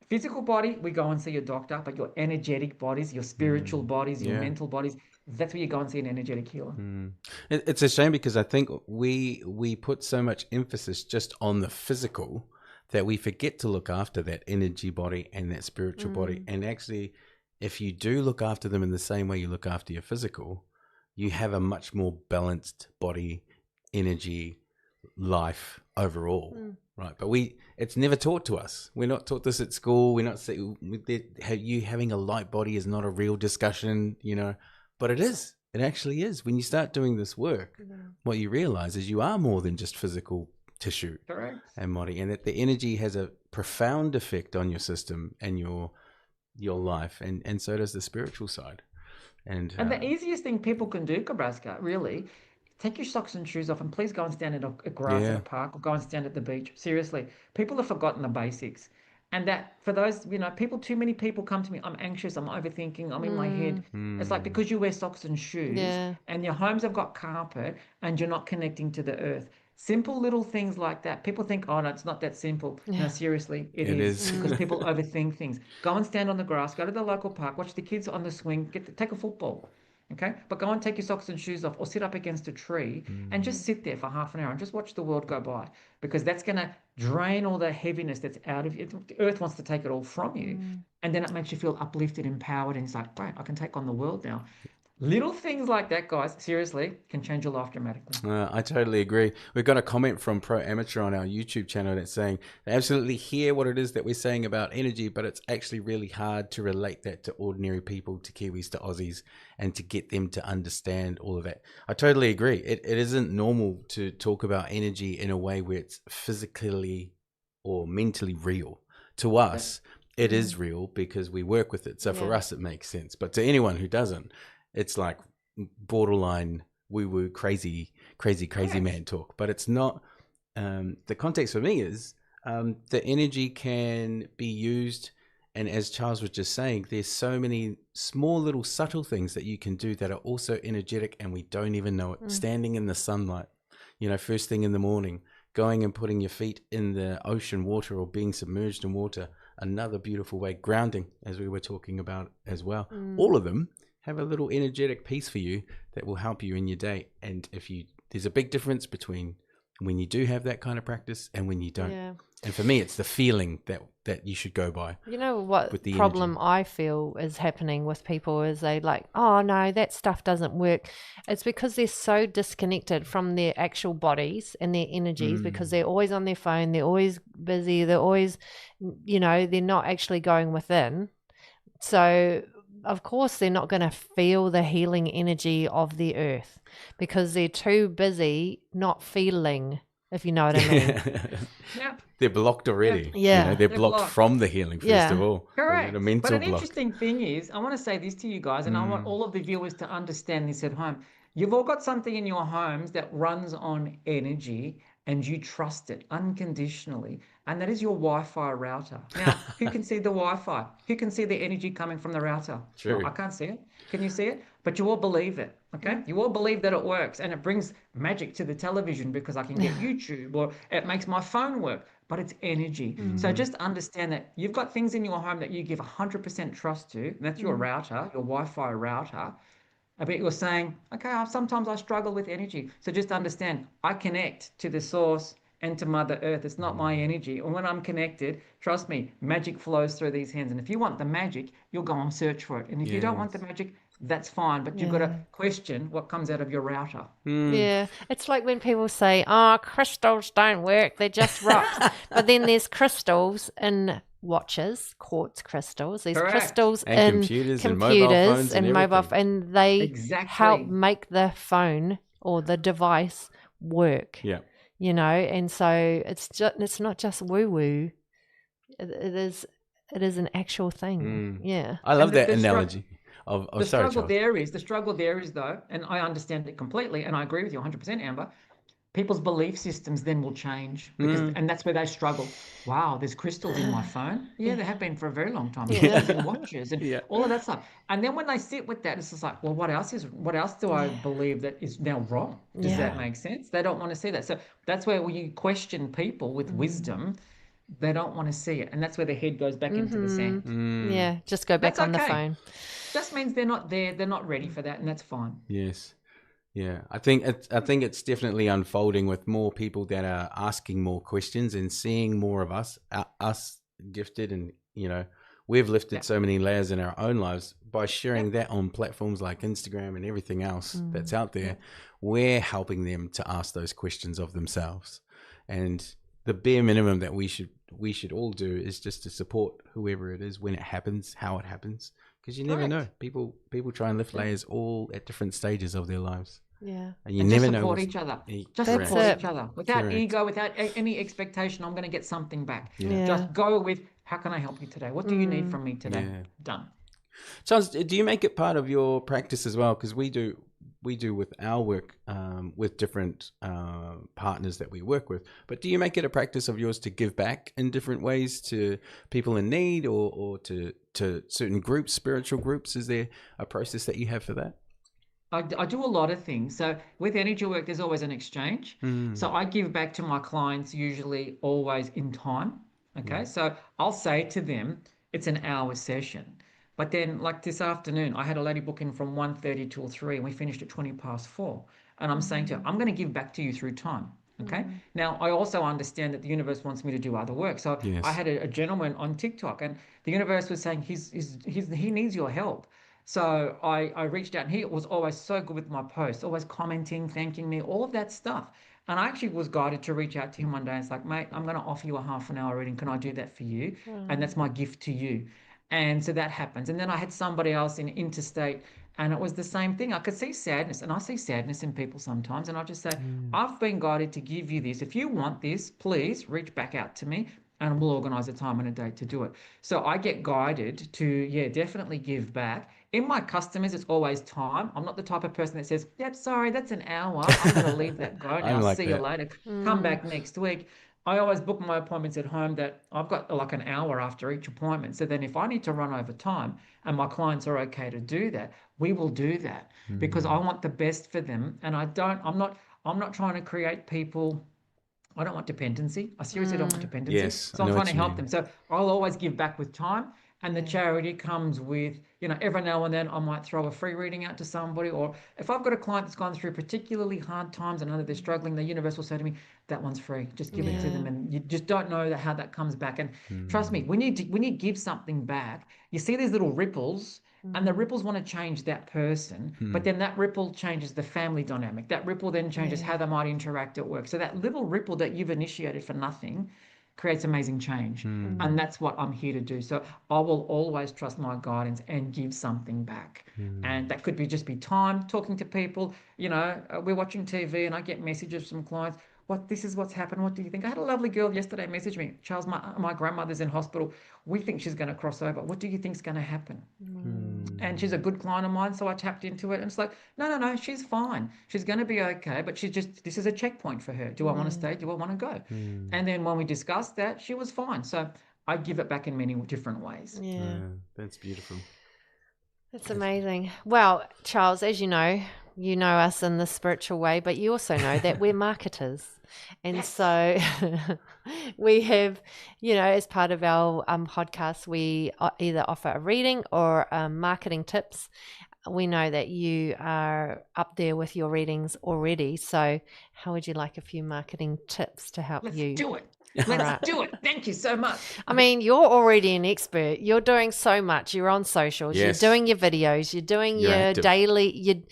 Speaker 4: physical body, we go and see a doctor, but your energetic bodies, your spiritual bodies, your mental bodies, that's where you go and see an energetic healer.
Speaker 2: It's a shame, because I think we put so much emphasis just on the physical, that we forget to look after that energy body and that spiritual body. And actually, if you do look after them in the same way you look after your physical, you have a much more balanced body, energy, life overall, right? But it's never taught to us. We're not taught this at school. We're not you having a light body is not a real discussion, but it is. It actually is. When you start doing this work, what you realize is you are more than just physical tissue and body, and that the energy has a profound effect on your system and your life, and so does the spiritual side. And
Speaker 4: the easiest thing people can do, Kabraska, really, take your socks and shoes off and please go and stand in a grass at a park or go and stand at the beach. Seriously, people have forgotten the basics. And that for those, too many people come to me, I'm anxious, I'm overthinking, I'm in my head. It's like because you wear socks and shoes and your homes have got carpet and you're not connecting to the earth. Simple little things like that. People think, oh, no, it's not that simple. No, seriously, it is. Because people overthink things. Go and stand on the grass, go to the local park, watch the kids on the swing, take a football. Okay, but go and take your socks and shoes off or sit up against a tree and just sit there for half an hour and just watch the world go by, because that's going to drain all the heaviness that's out of you. The earth wants to take it all from you, and then it makes you feel uplifted, empowered, and it's like, great, I can take on the world now. Little things like that, guys, seriously, can change your life dramatically.
Speaker 2: I totally agree. We've got a comment from Pro Amateur on our YouTube channel that's saying they absolutely hear what it is that we're saying about energy, but it's actually really hard to relate that to ordinary people, to Kiwis, to Aussies, and to get them to understand all of that. I totally agree. It isn't normal to talk about energy in a way where it's physically or mentally real. To us, it is real because we work with it. So for us, it makes sense. But to anyone who doesn't, it's like borderline woo-woo, crazy man talk. But it's not. The context for me is the energy can be used, and as Charles was just saying, there's so many small little subtle things that you can do that are also energetic, and we don't even know it. Standing in the sunlight, first thing in the morning, going and putting your feet in the ocean water or being submerged in water, another beautiful way. Grounding, as we were talking about as well. All of them have a little energetic piece for you that will help you in your day. And there's a big difference between when you do have that kind of practice and when you don't. Yeah. And for me, it's the feeling that you should go by.
Speaker 1: You know what the problem energy I feel is happening with people is they like, oh no, that stuff doesn't work. It's because they're so disconnected from their actual bodies and their energies because they're always on their phone, they're always busy, they're always, they're not actually going within. So of course they're not going to feel the healing energy of the earth because they're too busy not feeling, if you know what I mean.
Speaker 4: Yeah.
Speaker 2: They're blocked already.
Speaker 1: Yeah.
Speaker 2: They're blocked from the healing, first of all.
Speaker 4: Correct. But an
Speaker 2: block.
Speaker 4: Interesting thing is, I want to say this to you guys, and I want all of the viewers to understand this at home. You've all got something in your homes that runs on energy and you trust it unconditionally. And that is your Wi-Fi router. Now, who can see the Wi-Fi? Who can see the energy coming from the router?
Speaker 2: True.
Speaker 4: Well, I can't see it. Can you see it? But you all believe it, okay? You all believe that it works, and it brings magic to the television because I can get YouTube, or it makes my phone work, but it's energy. So just understand that you've got things in your home that you give 100% trust to. That's your router, your Wi-Fi router. But you're saying, okay, sometimes I struggle with energy. So just understand, I connect to the source and to Mother Earth. It's not my energy. And when I'm connected, trust me, magic flows through these hands. And if you want the magic, you'll go and search for it. And if you don't want the magic, that's fine. But you've got to question what comes out of your router.
Speaker 1: Yeah. It's like when people say, oh, crystals don't work. They're just rocks. But then there's crystals in watches, quartz crystals. There's crystals
Speaker 2: and
Speaker 1: in
Speaker 2: computers and mobile phones
Speaker 1: and they help make the phone or the device work.
Speaker 2: Yeah.
Speaker 1: And so it's not just woo woo. It is an actual thing. Yeah.
Speaker 2: I love that analogy.
Speaker 4: The struggle there is though, and I understand it completely, and I agree with you 100%, Amber. People's belief systems then will change and that's where they struggle. Wow, there's crystals in my phone. Yeah, there have been for a very long time. In watches and all of that stuff. And then when they sit with that, it's just like, well, what else do I believe that is now wrong? Does that make sense? They don't want to see that. So that's where when you question people with wisdom, they don't want to see it. And that's where the head goes back into the sand.
Speaker 1: Yeah, just go back on the phone.
Speaker 4: Just means they're not there, they're not ready for that, and that's fine.
Speaker 2: Yes. Yeah, I think it's definitely unfolding with more people that are asking more questions and seeing more of us gifted, and we've lifted so many layers in our own lives by sharing that on platforms like Instagram and everything else that's out there. We're helping them to ask those questions of themselves, and the bare minimum that we should all do is just to support whoever it is when it happens, how it happens, because you never know. People try and lift layers all at different stages of their lives.
Speaker 1: Yeah.
Speaker 2: And you never know.
Speaker 4: Support each other. Just
Speaker 1: That's
Speaker 4: support
Speaker 1: it.
Speaker 4: each other. Without ego, without any expectation, I'm going to get something back.
Speaker 1: Yeah.
Speaker 4: Just go with, how can I help you today? What do you need from me today?
Speaker 2: Yeah.
Speaker 4: Done.
Speaker 2: Charles, do you make it part of your practice as well? Because we do with our work with different partners that we work with. But do you make it a practice of yours to give back in different ways to people in need, or to certain groups, spiritual groups? Is there a process that you have for that?
Speaker 4: I do a lot of things. So with energy work, there's always an exchange. So I give back to my clients usually always in time. Okay. So I'll say to them, it's an hour session. But then like this afternoon, I had a lady book in from 1:30 till 3 and we finished at 4:20. And I'm saying to her, I'm going to give back to you through time. Okay. Now, I also understand that the universe wants me to do other work. So I had a gentleman on TikTok, and the universe was saying he needs your help. So I reached out, and he was always so good with my posts, always commenting, thanking me, all of that stuff. And I actually was guided to reach out to him one day and it's like, mate, I'm going to offer you a half-an-hour reading. Can I do that for you? And that's my gift to you. And so that happens. And then I had somebody else in interstate, and it was the same thing. I could see sadness, and I see sadness in people sometimes. And I just say, I've been guided to give you this. If you want this, please reach back out to me, and we'll organise a time and a date to do it. So I get guided to, definitely give back. In my customers, it's always time. I'm not the type of person that says, yep, sorry, that's an hour. I'm going to leave that go now. See you later. Come back next week. I always book my appointments at home that I've got like an hour after each appointment. So then if I need to run over time and my clients are okay to do that, we will do that because I want the best for them. And I'm not trying to create people. I don't want dependency. I seriously don't want dependency.
Speaker 2: Yes,
Speaker 4: so I'm trying to help them. So I'll always give back with time. And the charity comes with, every now and then I might throw a free reading out to somebody. Or if I've got a client that's gone through particularly hard times and I know they're struggling, the universe will say to me, that one's free. Just give it to them. And you just don't know how that comes back. And trust me, when you give something back, you see these little ripples. And the ripples want to change that person, but then that ripple changes the family dynamic. That ripple then changes how they might interact at work. So that little ripple that you've initiated for nothing creates amazing change. And that's what I'm here to do. So I will always trust my guidance and give something back. And that could just be time, talking to people. We're watching TV and I get messages from clients. This is what's happened. What do you think? I had a lovely girl yesterday message me. Charles, my grandmother's in hospital. We think she's going to cross over. What do you think's going to happen? And she's a good client of mine, so I tapped into it. And it's like, no, she's fine. She's going to be okay, but this is a checkpoint for her. Do I want to stay? Do I want to go? And then when we discussed that, she was fine. So I give it back in many different ways.
Speaker 1: Yeah.
Speaker 2: That's beautiful.
Speaker 1: That's amazing. Well, Charles, as you know us in the spiritual way, but you also know that we're marketers. And so we have, as part of our podcast, we either offer a reading or marketing tips. We know that you are up there with your readings already. So how would you like a few marketing tips to help you?
Speaker 4: Let's do it. Let's do it. Thank you so much.
Speaker 1: I mean, you're already an expert. You're doing so much. You're on socials.
Speaker 2: Yes.
Speaker 1: You're doing your videos. You're doing your
Speaker 2: active.
Speaker 1: daily.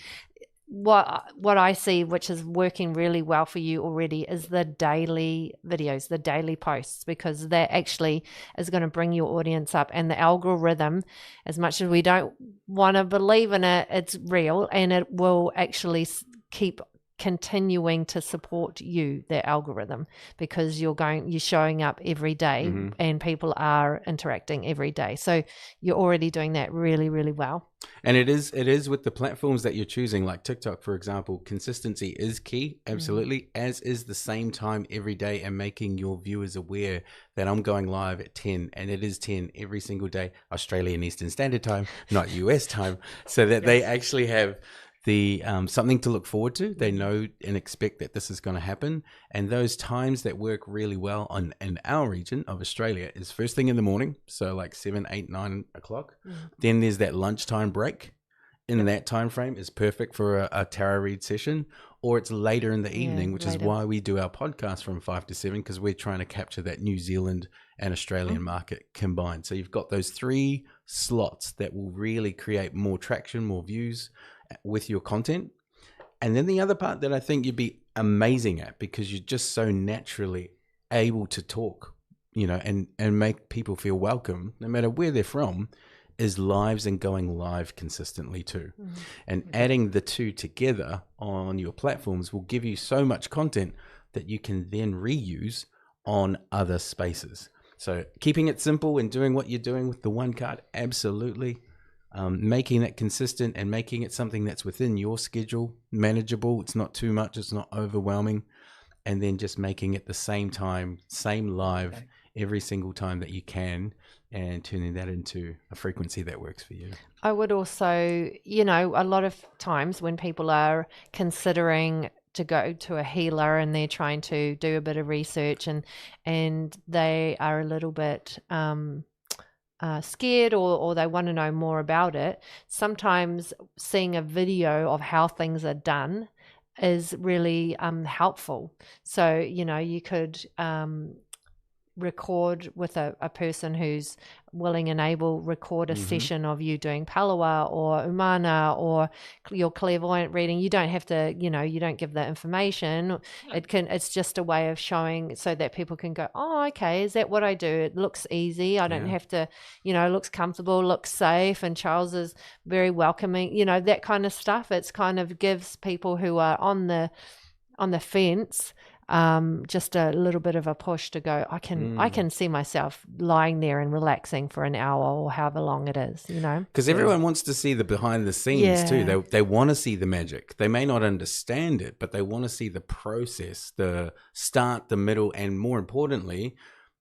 Speaker 1: What I see, which is working really well for you already, is the daily videos, the daily posts, because that actually is going to bring your audience up. And the algorithm, as much as we don't want to believe in it, it's real, and it will actually keep continuing to support you, the algorithm, because you're showing up every day and people are interacting every day. So you're already doing that really, really well.
Speaker 2: And it is with the platforms that you're choosing, like TikTok, for example. Consistency is key, absolutely, as is the same time every day, and making your viewers aware that I'm going live at 10, and it is 10 every single day, Australian Eastern Standard Time, not US time, so that they actually have the something to look forward to. They know and expect that this is going to happen. And those times that work really well in our region of Australia is first thing in the morning, so like 7, 8, 9 o'clock. Then there's that lunchtime break, in that time frame is perfect for a tarot read session, or it's later in the evening, which is why we do our podcast from 5 to 7, because we're trying to capture that New Zealand and Australian market combined. So you've got those 3 slots that will really create more traction, more views with your content. And then the other part that I think you'd be amazing at, because you're just so naturally able to talk, you know, and make people feel welcome no matter where they're from, is lives and going live consistently too. And adding the 2 together on your platforms will give you so much content that you can then reuse on other spaces. So keeping it simple and doing what you're doing with the 1 card, absolutely. Making it consistent and making it something that's within your schedule, manageable. It's not too much, it's not overwhelming. And then just making it the same time, same live every single time that you can, and turning that into a frequency that works for you.
Speaker 1: I would also, you know, a lot of times when people are considering to go to a healer and they're trying to do a bit of research and they are a little bit scared or they want to know more about it, sometimes seeing a video of how things are done is really helpful. So, you know, you could record with a person who's willing and able, record a session of you doing Palawa or Umana or your clairvoyant reading. You don't have to, you know, you don't give that information. It's just a way of showing so that people can go, oh, okay, is that what I do? It looks easy. I don't have to, you know, it looks comfortable, looks safe. And Charles is very welcoming, you know, that kind of stuff. It's kind of gives people who are on the fence just a little bit of a push to go, I can see myself lying there and relaxing for an hour or however long it is, you know.
Speaker 2: Because everyone wants to see the behind the scenes too. They want to see the magic. They may not understand it, but they want to see the process, the start, the middle, and more importantly,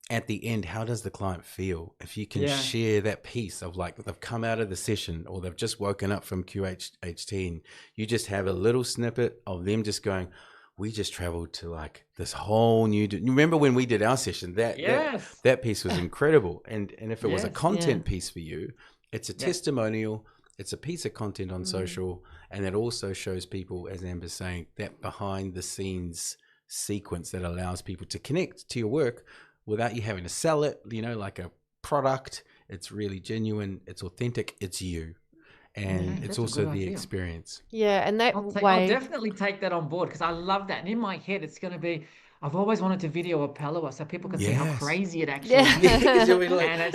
Speaker 2: at the end, how does the client feel? If you can share that piece of like they've come out of the session or they've just woken up from QHHT and you just have a little snippet of them just going, we just traveled to like this whole new. Remember when we did our session? That piece was incredible. And if it was a content piece for you, it's a testimonial. It's a piece of content on social, and it also shows people, as Amber's saying, that behind the scenes sequence that allows people to connect to your work without you having to sell it. You know, like a product. It's really genuine. It's authentic. It's you. And it's also the experience.
Speaker 1: Yeah, and that
Speaker 4: I'll definitely take that on board because I love that. And in my head, it's going to be, I've always wanted to video a Palawa so people can see how crazy it actually is. And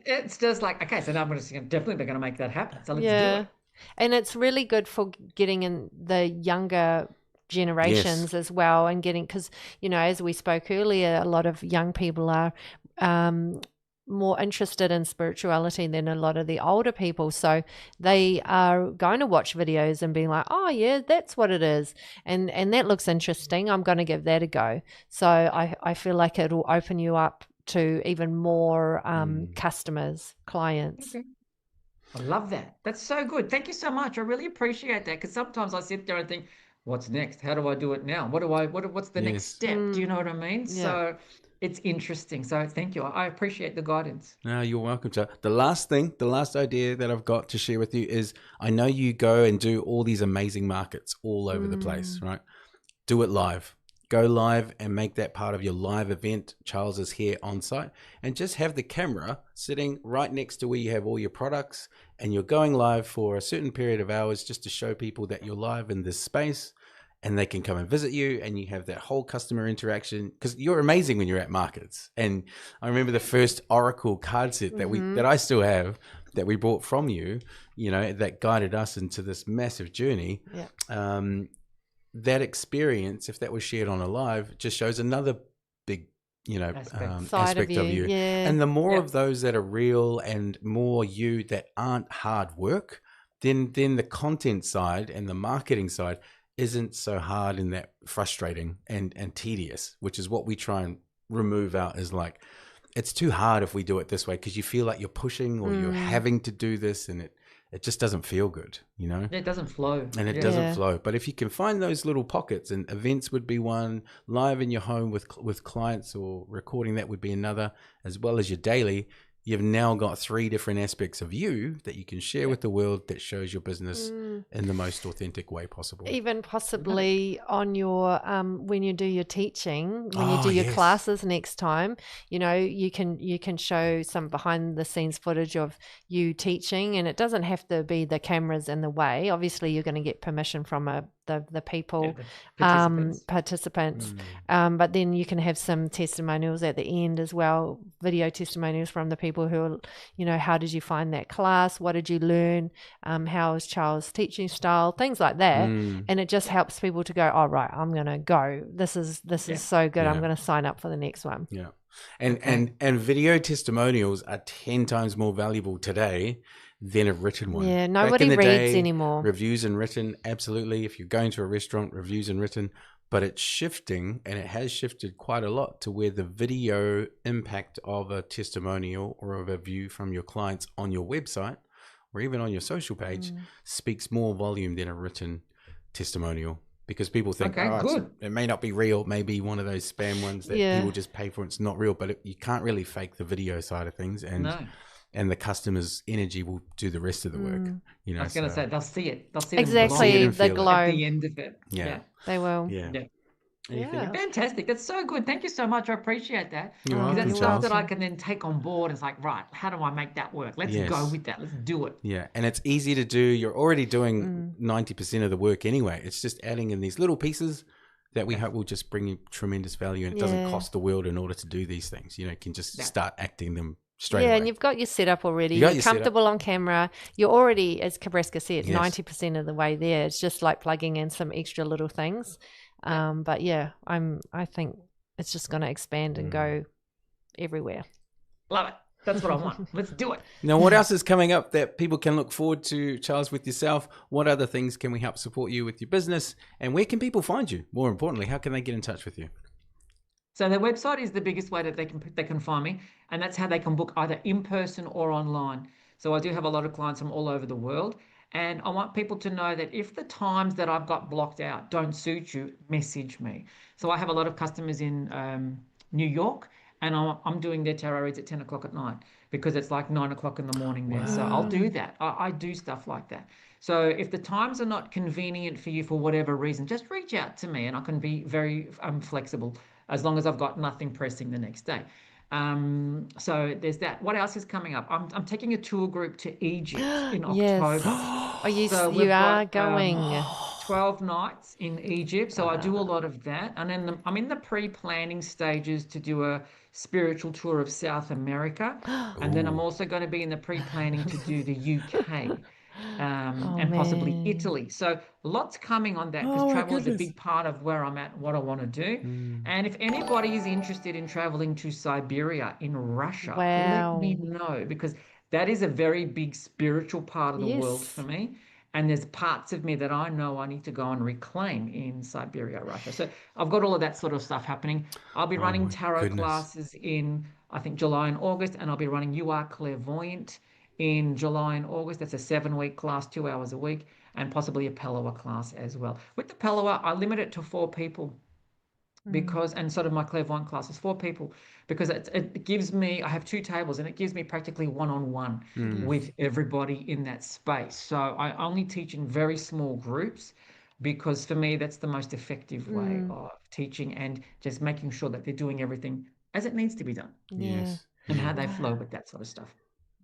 Speaker 4: it's just like, okay, so now I'm definitely going to make that happen. So let's do it.
Speaker 1: And it's really good for getting in the younger generations as well and getting, because, you know, as we spoke earlier, a lot of young people are more interested in spirituality than a lot of the older people, so they are going to watch videos and being like, oh yeah, that's what it is, and that looks interesting, I'm going to give that a go. So I feel like it'll open you up to even more customers, clients.
Speaker 4: I love that. That's so good. Thank you so much. I really appreciate that, because sometimes I sit there and think, what's next? How do I do it now? What's the next step? Do you know what I mean? So it's interesting. So thank you. I appreciate the guidance.
Speaker 2: No, you're welcome, Joe. The last idea that I've got to share with you is, I know you go and do all these amazing markets all over the place, right? Do it live. Go live and make that part of your live event. Charles is here on site, and just have the camera sitting right next to where you have all your products, and you're going live for a certain period of hours just to show people that you're live in this space. And they can come and visit you, and you have that whole customer interaction, because you're amazing when you're at markets. And I remember the first Oracle card set that I still have, that we bought from you, you know, that guided us into this massive journey. That experience, if that was shared on a live, just shows another big, you know, aspect of you. And the more of those that are real and more you that aren't hard work, then the content side and the marketing side isn't so hard and that frustrating and tedious, which is what we try and remove out. Is like, it's too hard if we do it this way, because you feel like you're pushing or you're having to do this, and it just doesn't feel good, you know?
Speaker 4: It doesn't flow.
Speaker 2: And it doesn't flow. But if you can find those little pockets, and events would be one, live in your home with clients or recording, that would be another, as well as your daily, you've now got 3 different aspects of you that you can share with the world that shows your business in the most authentic way possible.
Speaker 1: Even possibly on your when you do your teaching, when you do your classes next time, you know, you can show some behind the scenes footage of you teaching, and it doesn't have to be the cameras in the way. Obviously, you're going to get permission from the people, participants. But then you can have some testimonials at the end as well, video testimonials from the people who are, you know, how did you find that class? What did you learn? How is Charles' teaching style? Things like that. And it just helps people to go, oh, right, I'm going to go. This is so good. I'm going to sign up for the next one.
Speaker 2: Yeah. And video testimonials are 10 times more valuable today than a written one.
Speaker 1: Yeah, nobody reads anymore.
Speaker 2: Reviews and written, absolutely. If you're going to a restaurant, reviews and written. But it's shifting, and it has shifted quite a lot to where the video impact of a testimonial or of a view from your clients on your website or even on your social page speaks more volume than a written testimonial. Because people think, it may not be real, maybe one of those spam ones that people just pay for. It's not real, but you can't really fake the video side of things. And the customer's energy will do the rest of the work. You know,
Speaker 4: I was going to say, they'll see it. They'll see
Speaker 1: exactly the glow
Speaker 4: at the end of it.
Speaker 2: Yeah.
Speaker 1: They will.
Speaker 2: Yeah.
Speaker 4: Fantastic. That's so good. Thank you so much. I appreciate that.
Speaker 2: You're welcome,
Speaker 4: that's
Speaker 2: Charles.
Speaker 4: stuff that I can then take on board. It's like, right, how do I make that work? Let's go with that. Let's do it.
Speaker 2: Yeah. And it's easy to do. You're already doing 90% of the work anyway. It's just adding in these little pieces that we hope will just bring you tremendous value. And it doesn't cost the world in order to do these things. You know, you can just start acting them straight away.
Speaker 1: And you've got your setup already. You're comfortable on camera. You're already, as Kabraska said, 90% of the way there. It's just like plugging in some extra little things. But I think it's just going to expand and go everywhere.
Speaker 4: Love it. That's what I want. Let's do it.
Speaker 2: Now, what else is coming up that people can look forward to, Charles, with yourself? What other things can we help support you with your business? And where can people find you? More importantly, how can they get in touch with you?
Speaker 4: So their website is the biggest way that they can find me, and that's how they can book either in person or online. So I do have a lot of clients from all over the world, and I want people to know that if the times that I've got blocked out don't suit you, message me. So I have a lot of customers in New York, and I'm doing their tarot reads at 10 o'clock at night because it's like 9 o'clock in the morning there. Wow. So I'll do that. I do stuff like that. So if the times are not convenient for you for whatever reason, just reach out to me and I can be very flexible as long as I've got nothing pressing the next day. So there's that. What else is coming up? I'm taking a tour group to Egypt in October.
Speaker 1: You are going.
Speaker 4: 12 nights in Egypt. So I do a lot of that. And then I'm in the pre-planning stages to do a spiritual tour of South America. And then I'm also going to be in the pre-planning to do the UK. And possibly Italy. So lots coming on that because travel is a big part of where I'm at, what I want to do. And if anybody is interested in traveling to Siberia in Russia, let me know because that is a very big spiritual part of the world for me. And there's parts of me that I know I need to go and reclaim in Siberia, Russia. So I've got all of that sort of stuff happening. I'll be running tarot classes in, I think, July and August, and I'll be running Are Clairvoyant in July and August. That's a 7-week class, 2 hours a week, and possibly a Palawa class as well. With the Palawa, I limit it to 4 people because, and sort of my clairvoyant class is 4 people because it gives me, I have 2 tables and it gives me practically one-on-one with everybody in that space. So I only teach in very small groups because for me, that's the most effective way of teaching and just making sure that they're doing everything as it needs to be done.
Speaker 2: Yes.
Speaker 4: And how they flow with that sort of stuff.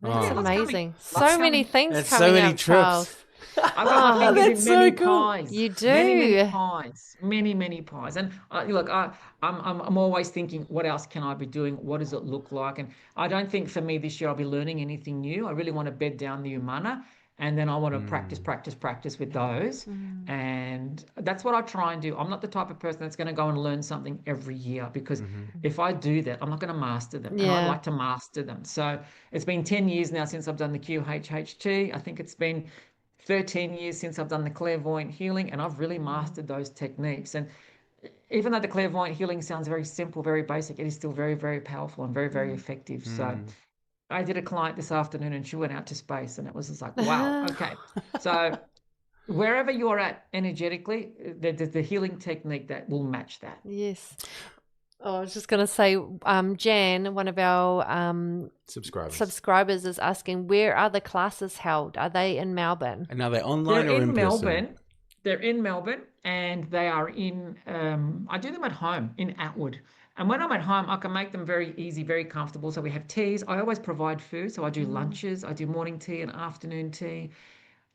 Speaker 1: That's amazing. So many things
Speaker 2: That's
Speaker 1: coming
Speaker 2: so many
Speaker 1: up,
Speaker 2: trips.
Speaker 1: Charles.
Speaker 4: I've got my fingers in many pies.
Speaker 1: You do.
Speaker 4: Many pies. Many pies. And look, I'm always thinking, what else can I be doing? What does it look like? And I don't think for me this year I'll be learning anything new. I really want to bed down the Umana. And then I want to practice with those. And that's what I try and do. I'm not the type of person that's going to go and learn something every year because if I do that, I'm not going to master them. And I'd like to master them. So it's been 10 years now since I've done the QHHT. I think it's been 13 years since I've done the clairvoyant healing, and I've really mastered those techniques. And even though the clairvoyant healing sounds very simple, very basic, it is still very, very powerful and very, very effective. So I did a client this afternoon and she went out to space and it was just like, wow, okay. So wherever you're at energetically, there's the healing technique that will match that.
Speaker 1: Yes. Oh, I was just going to say, Jan, one of our subscribers is asking, where are the classes held? Are they in Melbourne?
Speaker 2: And are they online or in person?
Speaker 4: They're in Melbourne, and they are in, I do them at home in Atwood. And when I'm at home, I can make them very easy, very comfortable. So we have teas. I always provide food. So I do lunches. I do morning tea and afternoon tea.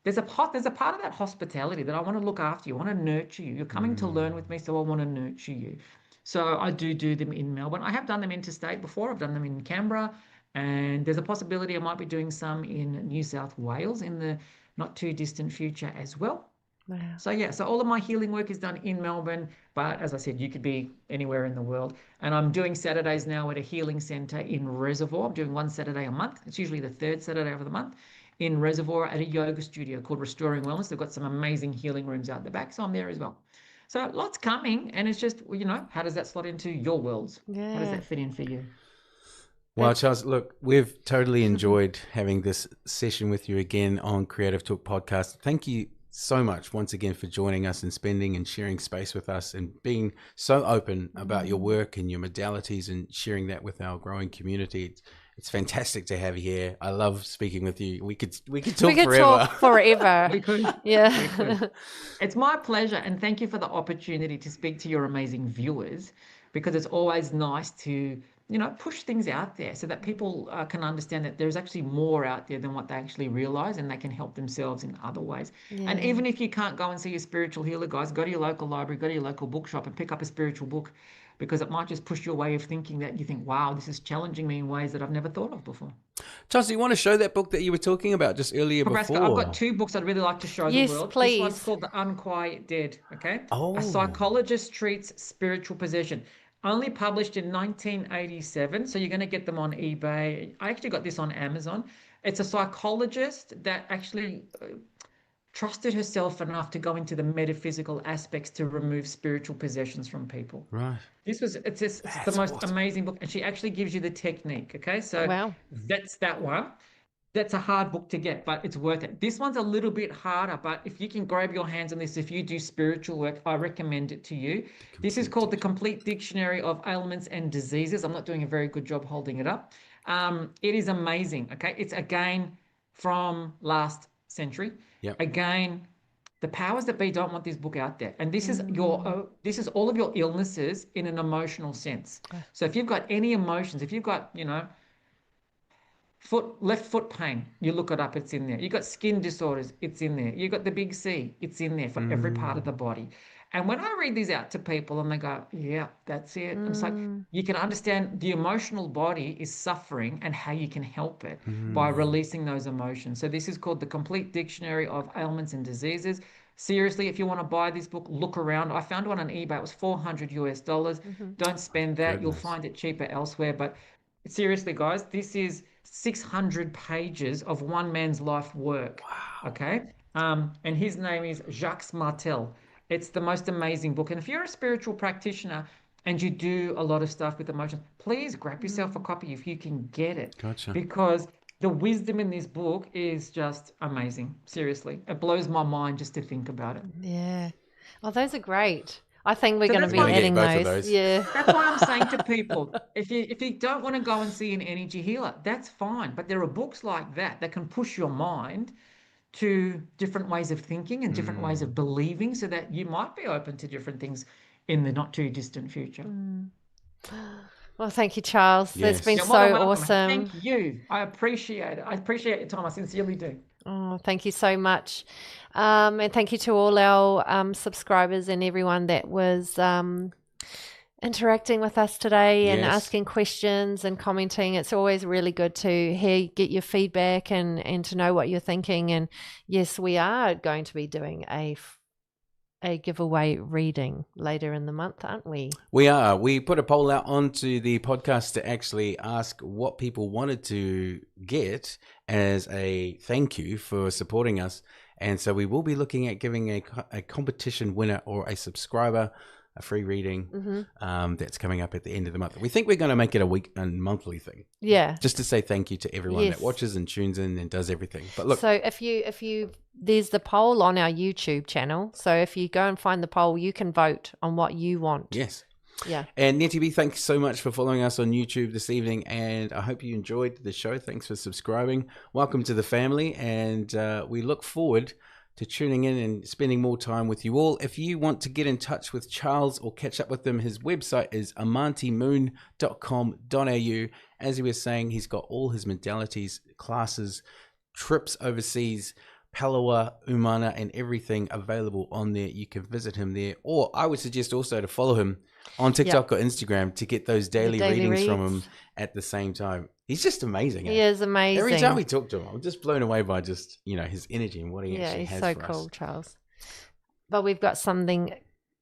Speaker 4: There's a part of that hospitality that I want to look after you. I want to nurture you. You're coming to learn with me, so I want to nurture you. So I do them in Melbourne. I have done them interstate before. I've done them in Canberra, and there's a possibility I might be doing some in New South Wales in the not too distant future as well.
Speaker 1: Wow.
Speaker 4: So yeah, so all of my healing work is done in Melbourne, but as I said, you could be anywhere in the world. And I'm doing Saturdays now at a healing centre in Reservoir. I'm doing one Saturday a month. It's usually the third Saturday of the month in Reservoir at a yoga studio called Restoring Wellness. They've got some amazing healing rooms out the back, so I'm there as well. So lots coming, and it's just, how does that slot into your worlds?
Speaker 1: Yeah.
Speaker 4: How does that fit in for you?
Speaker 2: Well, Charles, look, we've totally enjoyed having this session with you again on Creative Talk Podcast. Thank you so much once again for joining us and spending and sharing space with us and being so open about your work and your modalities and sharing that with our growing community. It's fantastic to have you here. I love speaking with you. We could talk forever.
Speaker 1: Talk forever.
Speaker 4: We could.
Speaker 1: Yeah.
Speaker 4: We could. It's my pleasure, and thank you for the opportunity to speak to your amazing viewers, because it's always nice to push things out there so that people can understand that there's actually more out there than what they actually realize, and they can help themselves in other ways.
Speaker 1: Yeah.
Speaker 4: And even if you can't go and see your spiritual healer, guys, go to your local library, go to your local bookshop and pick up a spiritual book, because it might just push your way of thinking that you think, wow, this is challenging me in ways that I've never thought of before.
Speaker 2: Charles, do you want to show that book that you were talking about just earlier before?
Speaker 4: I've got two books I'd really like to show the world.
Speaker 1: Yes, please.
Speaker 4: This one's called The Unquiet Dead, okay?
Speaker 2: Oh.
Speaker 4: A Psychologist Treats Spiritual Possession. Only published in 1987, so you're going to get them on eBay. I actually got this on Amazon. It's a psychologist that actually trusted herself enough to go into the metaphysical aspects to remove spiritual possessions from people.
Speaker 2: Right.
Speaker 4: It's the most amazing book, and she actually gives you the technique, okay? So that's that one. That's a hard book to get, but it's worth it. This one's a little bit harder, but if you can grab your hands on this, if you do spiritual work, I recommend it to you. This is called The Complete Dictionary of Ailments and Diseases. I'm not doing a very good job holding it up. It is amazing, okay? It's again from last century.
Speaker 2: Yep.
Speaker 4: Again, the powers that be don't want this book out there. And this is this is all of your illnesses in an emotional sense. So if you've got any emotions, if you've got, left foot pain, you look it up, it's in there. You got skin disorders, it's in there. You got the big C, it's in there for every part of the body. And when I read these out to people and they go, yeah, that's it. It's like, you can understand the emotional body is suffering and how you can help it by releasing those emotions. So this is called The Complete Dictionary of Ailments and Diseases. Seriously, if you want to buy this book, look around. I found one on eBay. It was $400 US. Don't spend that. You'll find it cheaper elsewhere. But seriously, guys, this is 600 pages of one man's life work. Wow. Okay. And his name is Jacques Martel. It's the most amazing book. And if you're a spiritual practitioner and you do a lot of stuff with emotions, please grab yourself a copy if you can get it.
Speaker 2: Gotcha.
Speaker 4: Because the wisdom in this book is just amazing. Seriously. It blows my mind just to think about it.
Speaker 1: Yeah. Oh, those are great. I think we're going to be adding those. Yeah.
Speaker 4: That's why I'm saying to people, if you don't want to go and see an energy healer, that's fine. But there are books like that that can push your mind to different ways of thinking and different ways of believing, so that you might be open to different things in the not too distant future.
Speaker 1: Well, thank you, Charles.
Speaker 2: Yes.
Speaker 1: That's been
Speaker 4: You're
Speaker 1: so
Speaker 4: welcome.
Speaker 1: awesome.
Speaker 4: Thank you. I appreciate it. I appreciate your time. I sincerely do.
Speaker 1: Oh, thank you so much. And thank you to all our subscribers and everyone that was interacting with us today and asking questions and commenting. It's always really good to get your feedback and to know what you're thinking. And yes, we are going to be doing a giveaway reading later in the month, aren't we?
Speaker 2: We are. We put a poll out onto the podcast to actually ask what people wanted to get as a thank you for supporting us. And so we will be looking at giving a competition winner or a subscriber a free reading that's coming up at the end of the month. We think we're going to make it a monthly thing.
Speaker 1: Yeah.
Speaker 2: Just to say thank you to everyone that watches and tunes in and does everything. But look.
Speaker 1: So if you there's the poll on our YouTube channel. So if you go and find the poll, you can vote on what you want.
Speaker 2: Yes.
Speaker 1: Yeah.
Speaker 2: And Nettie B, thanks so much for following us on YouTube this evening, and I hope you enjoyed the show. Thanks for subscribing. Welcome to the family, and we look forward to tuning in and spending more time with you all. If you want to get in touch with Charles or catch up with him, his website is amantimoon.com.au. As he was saying, he's got all his modalities, classes, trips overseas, Palawa, Umana, and everything available on there. You can visit him there, or I would suggest also to follow him on TikTok or Instagram to get those daily readings from him at the same time. He's just amazing.
Speaker 1: He is amazing.
Speaker 2: Every time we talk to him, I'm just blown away by just, his energy and what he actually has for us.
Speaker 1: Yeah, he's so cool, Charles. But we've got something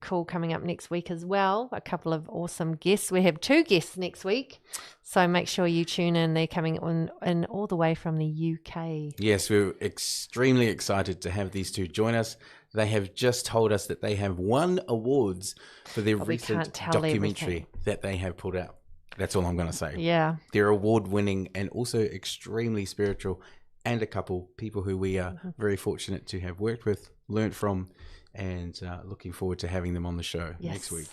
Speaker 1: cool coming up next week as well. A couple of awesome guests. We have 2 guests next week. So make sure you tune in. They're coming in all the way from the UK. Yes,
Speaker 2: we're extremely excited to have these 2 join us. They have just told us that they have won awards for their recent documentary that they have put out. That's all I'm going to say.
Speaker 1: Yeah.
Speaker 2: They're award-winning and also extremely spiritual, and a couple people who we are very fortunate to have worked with, learnt from, and looking forward to having them on the show next week.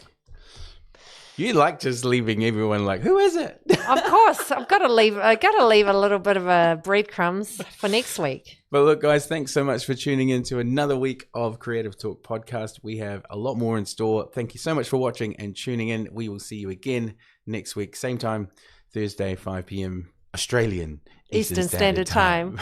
Speaker 2: You like just leaving everyone like, who is it?
Speaker 1: Of course, I've got to leave a little bit of a breadcrumbs for next week.
Speaker 2: But look, guys, thanks so much for tuning in to another week of Creative Talk Podcast. We have a lot more in store. Thank you so much for watching and tuning in. We will see you again next week, same time, Thursday, 5 p.m. Australian Eastern Standard Time.